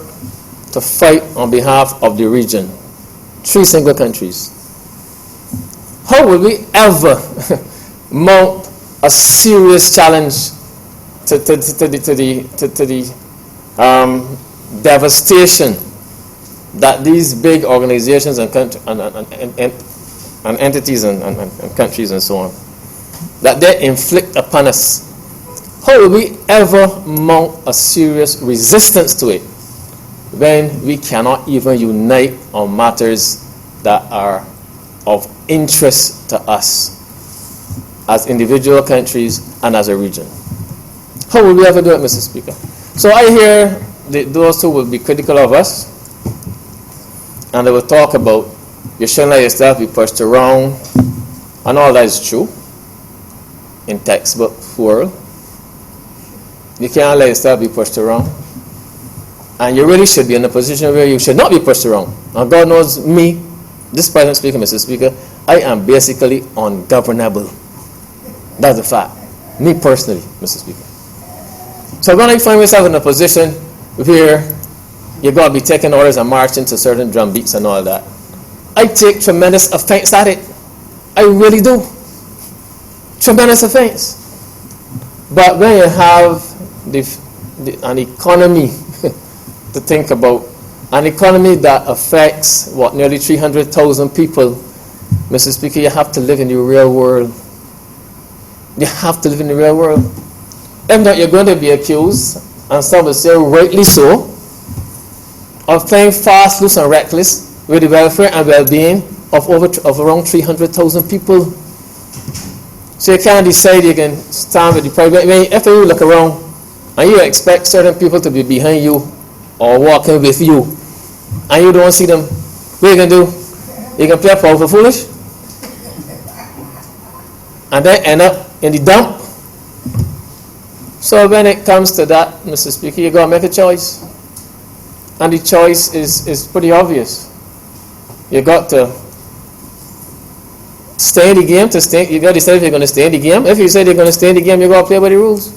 to fight on behalf of the region. 3 single countries. How will we ever mount a serious challenge to the devastation that these big organizations and entities and countries and so on, that they inflict upon us? How will we ever mount a serious resistance to it when we cannot even unite on matters that are of interest to us as individual countries and as a region? How will we ever do it, Mr. Speaker? So I hear those who will be critical of us, and they will talk about You shouldn't let yourself be pushed around, and all that is true in textbook world. You can't let yourself be pushed around, and you really should be in a position where you should not be pushed around. Now God knows me, this present speaker, Mr. Speaker, I am basically ungovernable. That's a fact. Me personally, Mr. Speaker. So when I find myself in a position where you're going to be taking orders and marching to certain drum beats and all that, I take tremendous offense at it. I really do. Tremendous offense. But when you have an economy to think about, an economy that affects, nearly 300,000 people, Mr. Speaker, you have to live in the real world. You have to live in the real world. If not, you're going to be accused, and some will say rightly so, of playing fast, loose, and reckless with the welfare and well-being of around 300,000 people. So you can't decide you can stand with the private. If you look around and you expect certain people to be behind you or walking with you, and you don't see them, what you can do? You can play powerful foolish, and then end up in the dump. So when it comes to that, Mr. Speaker, you got to make a choice. And the choice is pretty obvious. You got to stay in the game. You got to decide if you're going to stay in the game. If you say you're going to stay in the game, you got to play by the rules.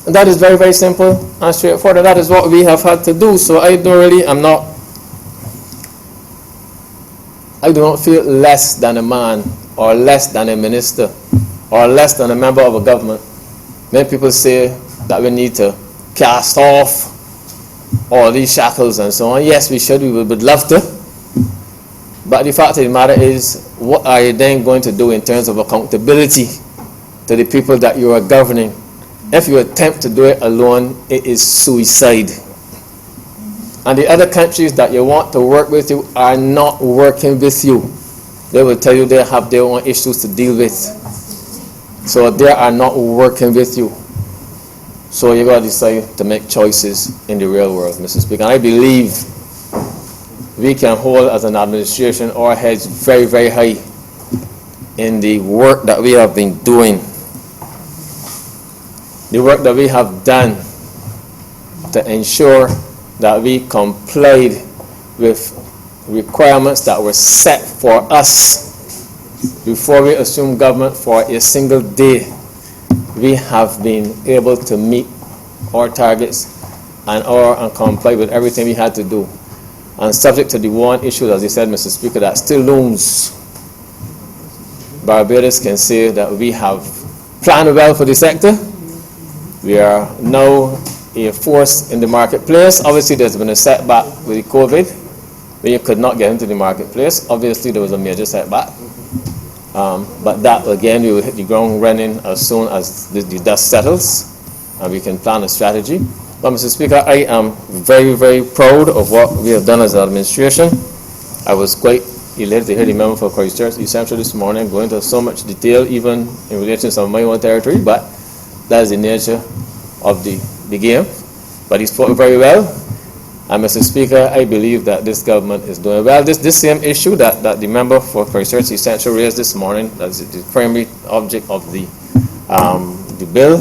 And that is very, very simple and straightforward. That is what we have had to do. So I do not feel less than a man, or less than a minister, or less than a member of a government. Many people say that we need to cast off all these shackles and so on. Yes, we should. We would love to. But the fact of the matter is, what are you then going to do in terms of accountability to the people that you are governing? If you attempt to do it alone, it is suicide. And the other countries that you want to work with you are not working with you. They will tell you they have their own issues to deal with. So they are not working with you. So you got to decide to make choices in the real world, Mr. Speaker. And I believe we can hold as an administration our heads very, very high in the work that we have been doing. The work that we have done to ensure that we complied with requirements that were set for us before we assumed government for a single day. We have been able to meet our targets and comply with everything we had to do. And subject to the one issue, as you said, Mr. Speaker, that still looms, Barbados can say that we have planned well for the sector. We are now a force in the marketplace. Obviously, there's been a setback with COVID, where you could not get into the marketplace. Obviously, there was a major setback. But that, again, we will hit the ground running as soon as the dust settles, and we can plan a strategy. But, Mr. Speaker, I am very, very proud of what we have done as an administration. I was quite elated to hear the member for Christchurch East Central this morning go into so much detail, even in relation to some of my own territory, but that is the nature of the game. But he's fought very well. And, Mr. Speaker, I believe that this government is doing well. This same issue that the member for Christchurch East Central raised this morning, that's the primary object of the bill,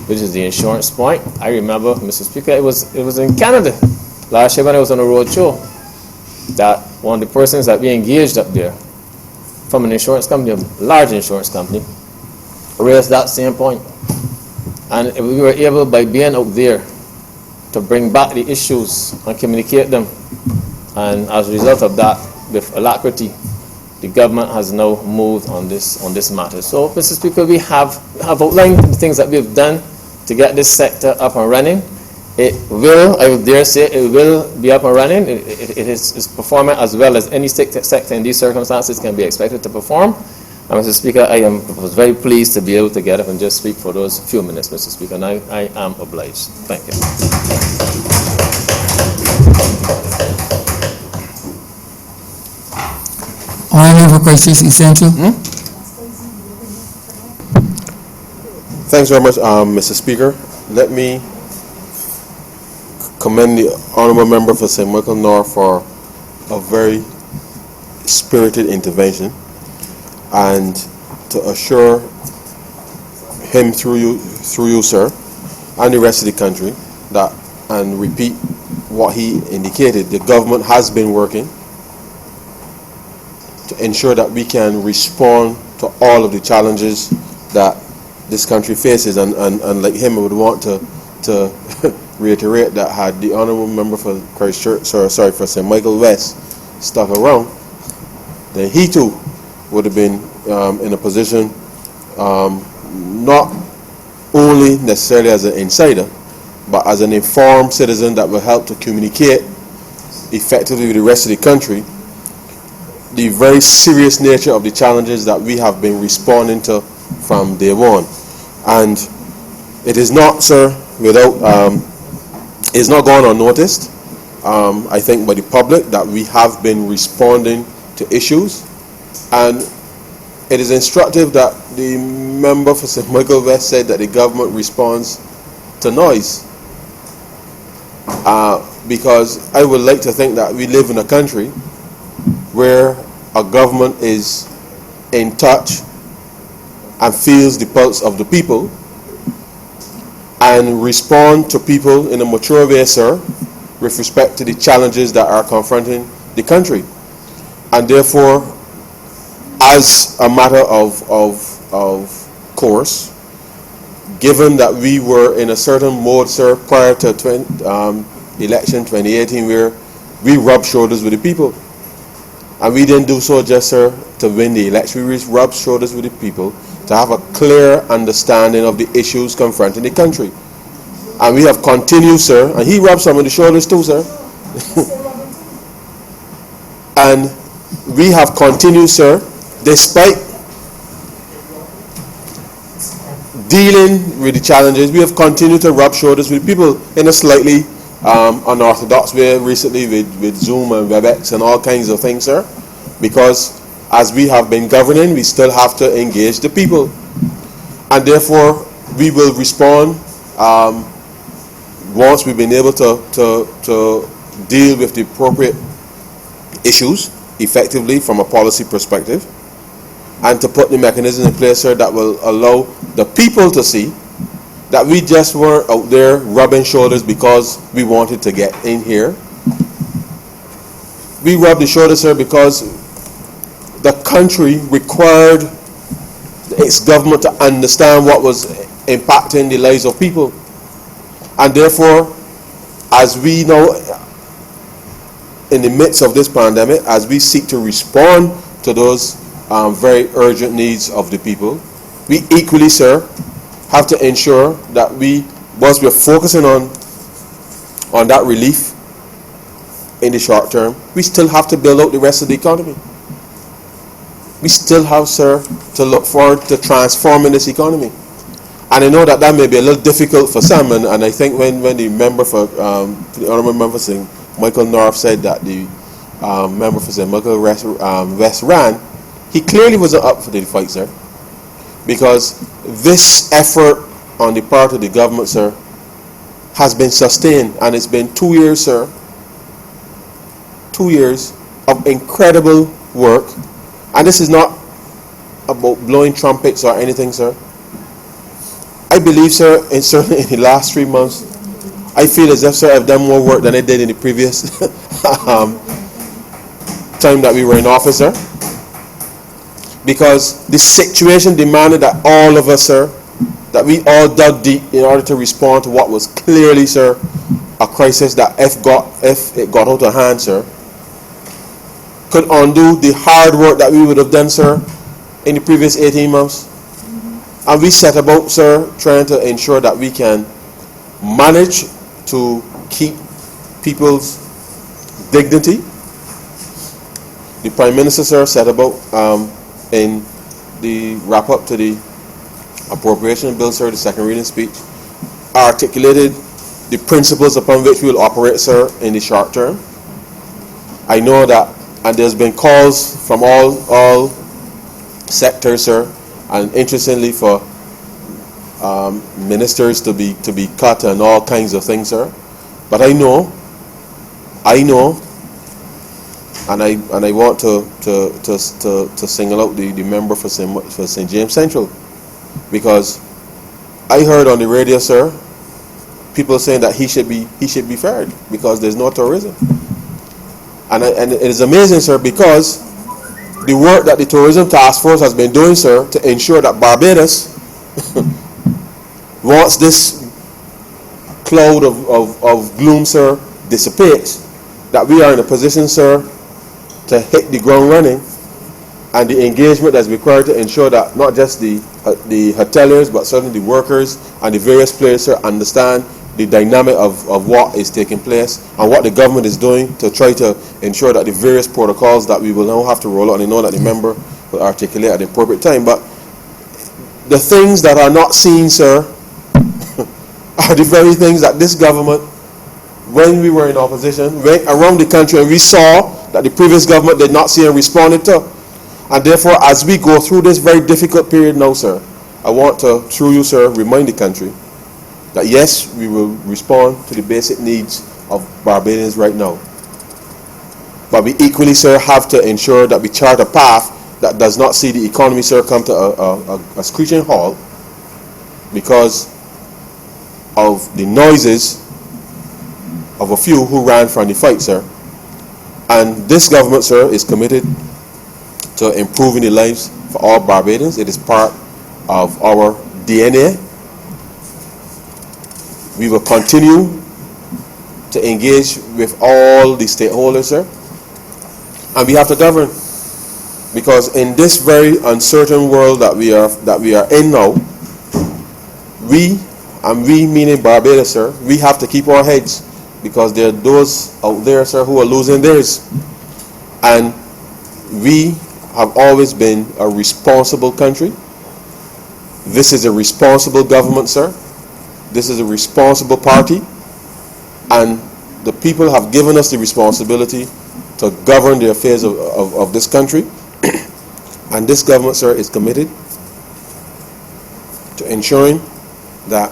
which is the insurance point. I remember, Mr. Speaker, it was in Canada last year when I was on a road show, that one of the persons that we engaged up there from an insurance company, a large insurance company, raised that same point. And we were able, by being out there, to bring back the issues and communicate them. And as a result of that, with alacrity, the government has now moved on this matter. So, Mr. Speaker, we have outlined the things that we have done to get this sector up and running. It will, I would dare say, it will be up and running. It is performing as well as any sector in these circumstances can be expected to perform. And, Mr. Speaker, I was very pleased to be able to get up and just speak for those few minutes, Mr. Speaker, and I am obliged. Thank you. Honourable for Christchurch East Central. Thanks very much, Mr. Speaker. Let me commend the Honourable Member for St. Michael North for a very spirited intervention, and to assure him through you, sir, and the rest of the country that, and repeat what he indicated, the government has been working to ensure that we can respond to all of the challenges that this country faces, and like him, I would want to reiterate that had the Honourable Member for Christchurch, for St. Michael West stuck around, then he too would have been in a position not only necessarily as an insider, but as an informed citizen that will help to communicate effectively with the rest of the country the very serious nature of the challenges that we have been responding to from day one. And it is not, sir, it's not gone unnoticed, I think, by the public, that we have been responding to issues. And it is instructive that the member for St. Michael West said that the government responds to noise. Because I would like to think that we live in a country where a government is in touch and feels the pulse of the people and respond to people in a mature way, sir, with respect to the challenges that are confronting the country. And therefore, as a matter of course, given that we were in a certain mode, sir, prior to election 2018, where we rubbed shoulders with the people, and we didn't do so just, sir, to win the election. We rubbed shoulders with the people to have a clear understanding of the issues confronting the country. And we have continued, sir, and he rubbed some of the shoulders too, sir. And we have continued, sir, despite dealing with the challenges, we have continued to rub shoulders with people in a slightly unorthodox way recently with Zoom and WebEx and all kinds of things, sir, because as we have been governing, we still have to engage the people, and therefore we will respond once we've been able to deal with the appropriate issues effectively from a policy perspective, and to put the mechanism in place, sir, that will allow the people to see that we just weren't out there rubbing shoulders because we wanted to get in here. We rubbed the shoulders, sir, because the country required its government to understand what was impacting the lives of people. And therefore, as we know, in the midst of this pandemic, as we seek to respond to those very urgent needs of the people, we equally, sir, have to ensure that once we're focusing on that relief in the short term, we still have to build out the rest of the economy. We still have, sir, to look forward to transforming this economy. And I know that may be a little difficult for some, and I think when the member for the Honourable Member St. Michael North said that the member for St. Michael West ran, he clearly wasn't up for the fight, sir, because this effort on the part of the government, sir, has been sustained, and it's been 2 years, sir, 2 years of incredible work. And this is not about blowing trumpets or anything, sir. I believe, sir, certainly in the last 3 months, I feel as if, sir, I've done more work than I did in the previous time that we were in office, sir. Because the situation demanded that all of us, sir, that we all dug deep in order to respond to what was clearly, sir, a crisis that if it got out of hand, sir, could undo the hard work that we would have done, sir, in the previous 18 months. And we set about, sir, trying to ensure that we can manage to keep people's dignity. The Prime Minister, sir, set about in the wrap-up to the appropriation bill, sir, the second reading speech, articulated the principles upon which we will operate, sir, in the short term. I know that, and there's been calls from all sectors, sir, and interestingly for ministers to be cut and all kinds of things, sir. But I know And I want to single out the member for St. James Central, because I heard on the radio, sir, people saying that he should be fired because there's no tourism. And it is amazing, sir, because the work that the Tourism Task Force has been doing, sir, to ensure that Barbados, once this cloud of gloom, sir, dissipates, that we are in a position, sir, to hit the ground running, and the engagement that's required to ensure that not just the hoteliers, but certainly the workers and the various players, sir, understand the dynamic of what is taking place and what the government is doing to try to ensure that the various protocols that we will now have to roll out, and I know that the member will articulate at the appropriate time, but the things that are not seen, sir, are the very things that this government, when we were in opposition, went around the country and we saw that the previous government did not see and responded to. And therefore, as we go through this very difficult period now, sir, I want to, through you, sir, remind the country that yes, we will respond to the basic needs of Barbadians right now. But we equally, sir, have to ensure that we chart a path that does not see the economy, sir, come to a screeching halt because of the noises of a few who ran from the fight, sir. And this government, sir, is committed to improving the lives for all Barbadians. It is part of our DNA. We will continue to engage with all the stakeholders, sir. And we have to govern, because in this very uncertain world that we are in now, we meaning Barbados, sir, we have to keep our heads, because there are those out there, sir, who are losing theirs. And we have always been a responsible country. This is a responsible government, sir. This is a responsible party, and the people have given us the responsibility to govern the affairs of this country. And this government, sir, is committed to ensuring that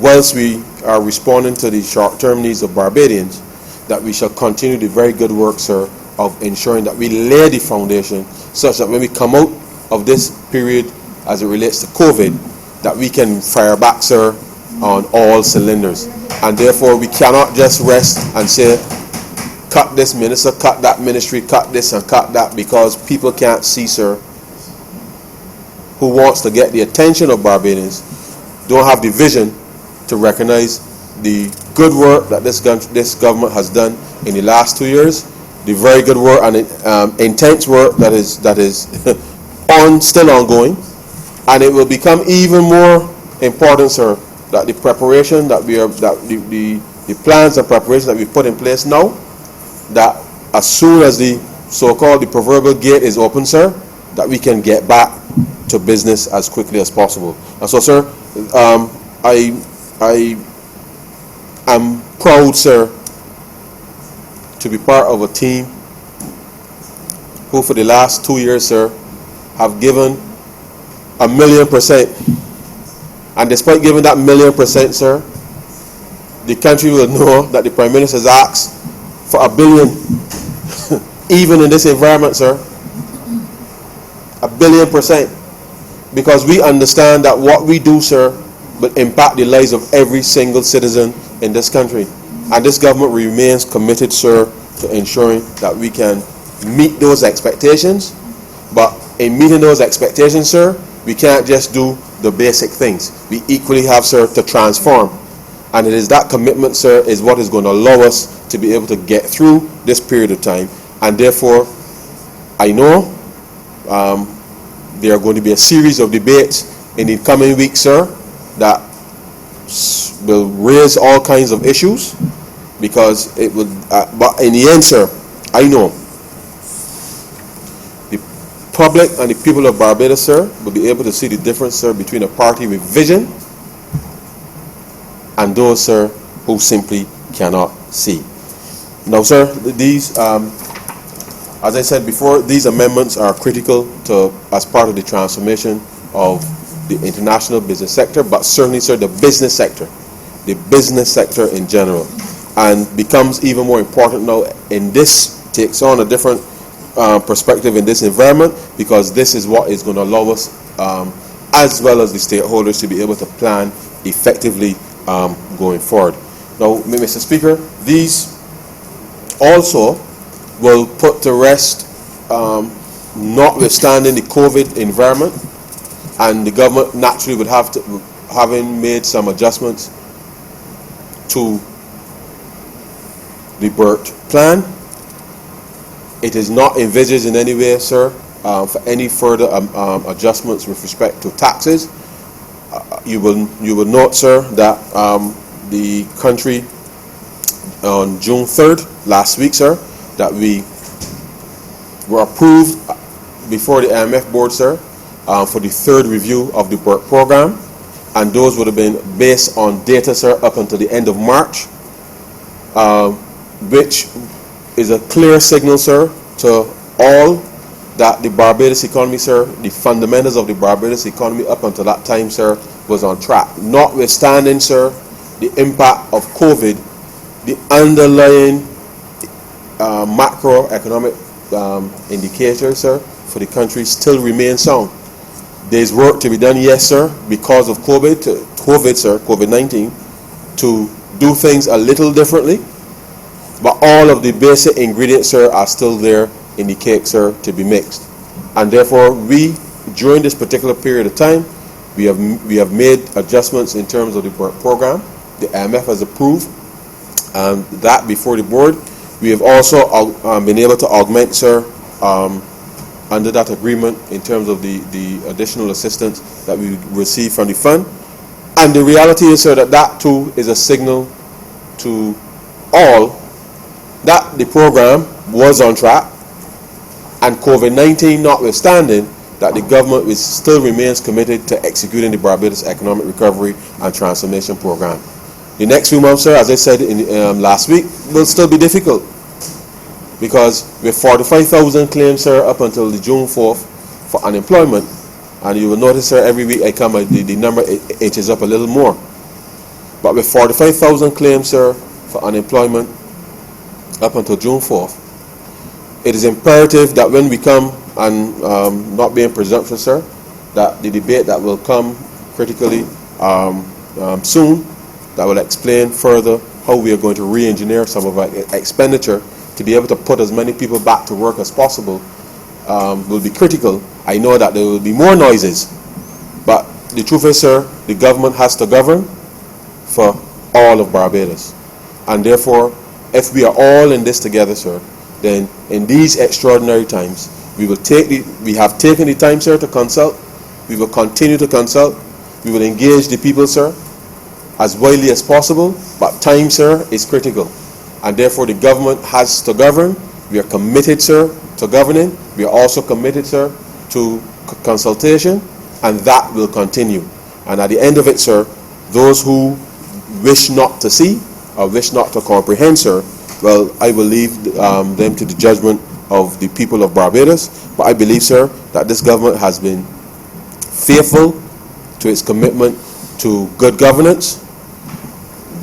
whilst we are responding to the short-term needs of Barbadians, that we shall continue the very good work, sir, of ensuring that we lay the foundation such that when we come out of this period as it relates to COVID, that we can fire back, sir, on all cylinders. And therefore we cannot just rest and say, cut this minister, cut that ministry, cut this and cut that, because people can't see, sir, who wants to get the attention of Barbadians, don't have the vision to recognize the good work that this government has done in the last 2 years, the very good work and intense work that is still ongoing. And it will become even more important, sir, that the preparation that the plans and preparation that we put in place now, that as soon as the so-called the proverbial gate is open, sir, that we can get back to business as quickly as possible. And so, sir, I am proud, sir, to be part of a team who for the last 2 years, sir, have given 1,000,000%. And despite giving that 1,000,000%, sir, the country will know that the Prime Minister has asked for 1 billion, even in this environment, sir. 1,000,000,000%. Because we understand that what we do, sir, will impact the lives of every single citizen in this country. And this government remains committed, sir, to ensuring that we can meet those expectations. But in meeting those expectations, sir, we can't just do the basic things. We equally have, sir, to transform. And it is that commitment, sir, is what is going to allow us to be able to get through this period of time. And therefore, I know there are going to be a series of debates in the coming weeks, sir, that will raise all kinds of issues, because it will, but in the end, sir, I know public and the people of Barbados, sir, will be able to see the difference, sir, between a party with vision and those, sir, who simply cannot see. Now, sir, these, as I said before, these amendments are critical as part of the transformation of the international business sector, but certainly, sir, the business sector in general, and becomes even more important now in this takes on a different perspective in this environment, because this is what is going to allow us, as well as the stakeholders, to be able to plan effectively going forward. Now, Mr. Speaker, these also will put to rest, notwithstanding the COVID environment, and the government naturally would have to, having made some adjustments to the BERT plan. It is not envisaged in any way, sir, for any further adjustments with respect to taxes. You will note, sir, that the country on June 3rd, last week, sir, that we were approved before the IMF board, sir, for the third review of the BERT program, and those would have been based on data, sir, up until the end of March, which is a clear signal, sir, to all that the Barbados economy, sir, the fundamentals of the Barbados economy up until that time, sir, was on track. Notwithstanding, sir, the impact of COVID, the underlying macroeconomic indicators, sir, for the country still remain sound. There's work to be done, yes, sir, because of COVID-19, to do things a little differently. But all of the basic ingredients, sir, are still there in the cake, sir, to be mixed. And therefore, we, during this particular period of time, we have made adjustments in terms of the BERT program. The IMF has approved that before the board. We have also been able to augment, sir, under that agreement in terms of the additional assistance that we receive from the fund. And the reality is, sir, that too is a signal to all that the program was on track, and COVID-19 notwithstanding, that the government still remains committed to executing the Barbados Economic Recovery and Transformation Program. The next few months, sir, as I said last week, will still be difficult, because with 45,000 claims, sir, up until the June 4th for unemployment, and you will notice, sir, every week I come, the number inches up a little more. But with 45,000 claims, sir, for unemployment up until June 4th, it is imperative that when we come, and not being presumptuous, sir, that the debate that will come critically soon, that will explain further how we are going to re-engineer some of our expenditure to be able to put as many people back to work as possible, will be critical. I know that there will be more noises, but the truth is, sir, the government has to govern for all of Barbados. And therefore, if we are all in this together, sir, then in these extraordinary times, we have taken the time, sir, to consult. We will continue to consult. We will engage the people, sir, as widely as possible. But time, sir, is critical. And therefore, the government has to govern. We are committed, sir, to governing. We are also committed, sir, to consultation. And that will continue. And at the end of it, sir, those who wish not to see or wish not to comprehend, sir, well, I will leave them to the judgment of the people of Barbados. But I believe, sir, that this government has been faithful to its commitment to good governance.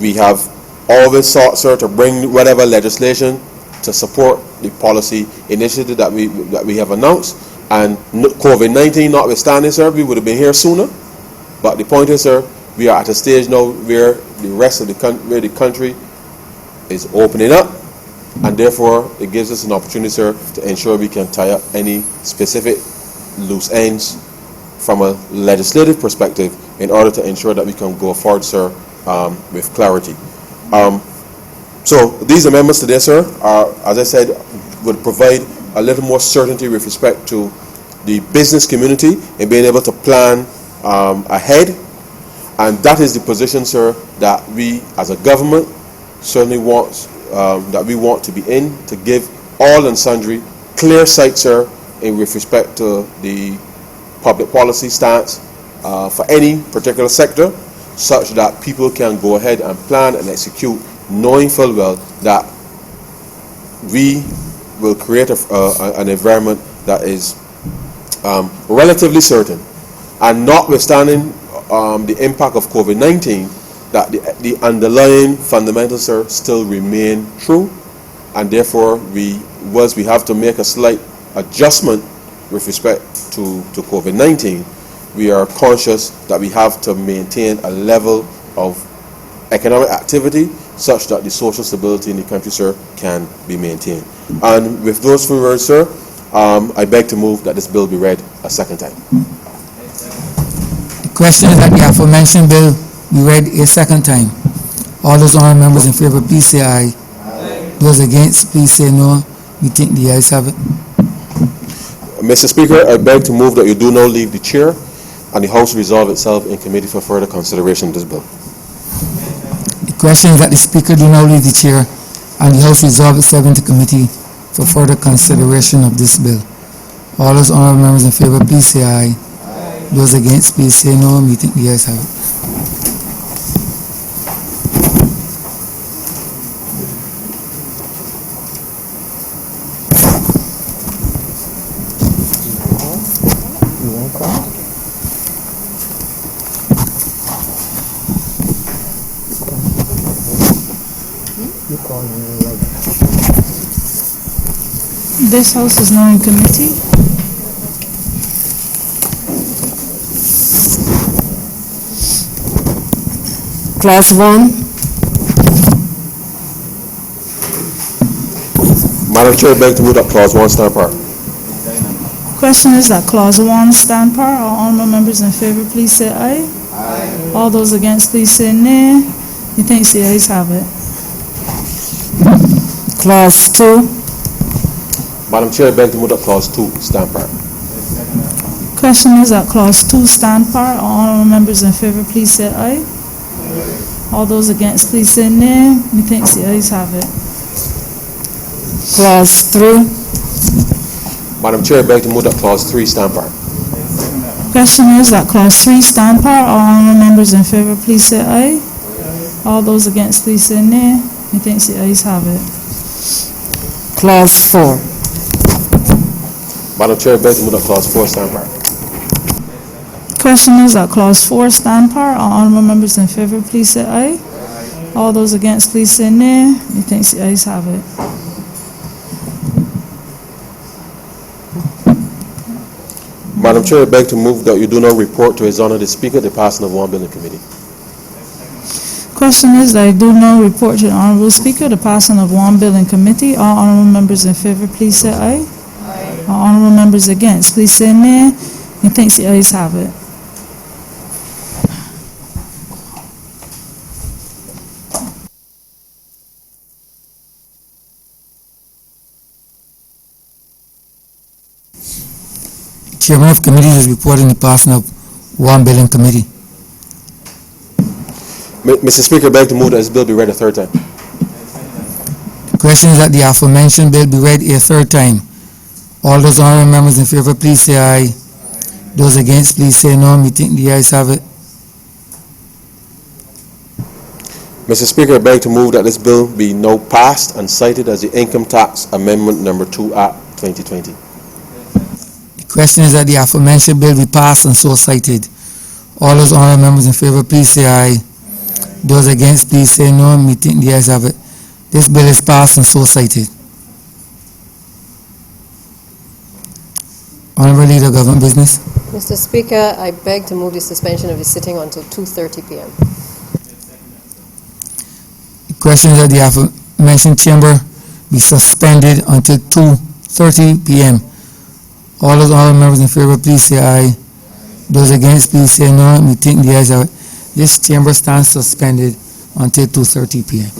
We have always sought, sir, to bring whatever legislation to support the policy initiative that we have announced. And COVID-19 notwithstanding, sir, we would have been here sooner. But the point is, sir, we are at a stage now where the rest of the country is opening up, and therefore it gives us an opportunity, sir, to ensure we can tie up any specific loose ends from a legislative perspective in order to ensure that we can go forward, sir, with clarity. So these amendments today, sir, are, as I said, would provide a little more certainty with respect to the business community in being able to plan ahead. And that is the position, sir, that we as a government certainly want to be in, to give all and sundry clear sight, sir, with respect to the public policy stance for any particular sector, such that people can go ahead and plan and execute, knowing full well that we will create an environment that is relatively certain, and notwithstanding the impact of COVID-19, that the underlying fundamentals, sir, still remain true, and therefore we have to make a slight adjustment with respect to COVID-19. We are conscious that we have to maintain a level of economic activity such that the social stability in the country, sir, can be maintained. And with those few words, sir, I beg to move that this bill be read a second time. The question is that the aforementioned bill be read a second time. All those honourable members in favour, please say aye. Those against, please say no. We think the ayes have it. Mr. Speaker, I beg to move that you do now leave the chair and the House resolve itself in committee for further consideration of this bill. The question is that the Speaker do not leave the chair and the House resolve itself into committee for further consideration of this bill. All those honourable members in favour, please say aye. Those against, please say no. We think the ayes have it. This House is now in committee. Clause 1. Madam Chair, I beg to move that clause 1 stand par. Question is that clause 1 stand par. All honourable members in favour, please say aye. Aye. All those against, please say nay. You think the ayes have it. Clause 2. Madam Chair, I beg to move that clause 2 stand par. Question is that clause 2 stand par. All honourable members in favour, please say aye. All those against, please say nay. You think the ayes have it. Clause 3. Madam Chair, I beg to move that clause 3 stand par. Question is that clause 3 stand par. All honourable members in favour, please say aye. All those against, please say nay. You think the ayes have it. Clause 4. Madam Chair, I beg to move that clause 4 stand par. Question is that clause 4 stand par. All honourable members in favour, please say aye. All those against, please say nay. You think the ayes have it. Madam Chair, I beg to move that you do not report to His Honour the Speaker the passing of one bill in committee. Question is that I do not report to the Honourable Speaker the passing of one bill in committee. All honourable members in favour, please say aye. Aye. All honourable members against, please say nay. You think the ayes have it. Chairman of committee is reporting the passing of one bill in committee. Mr. Speaker, I beg to move that this bill be read a third time. The question is that the aforementioned bill be read a third time. All those honourable members in favour, please say aye. Those against, please say no. We think the ayes have it. Mr. Speaker, I beg to move that this bill be now passed and cited as the Income Tax Amendment Number 2 Act 2020. The question is that the aforementioned bill be passed and so cited. All those honourable members in favour, please say aye. Those against, please say no. We think the ayes have it. This bill is passed and so cited. Honourable Leader of Government Business. Mr. Speaker, I beg to move the suspension of the sitting until 2:30 p.m. The question is that the aforementioned chamber be suspended until 2:30 p.m. All those honourable members in favour, please say aye. Those against, please say no. We think the ayes have it. This chamber stands suspended until 2:30 p.m.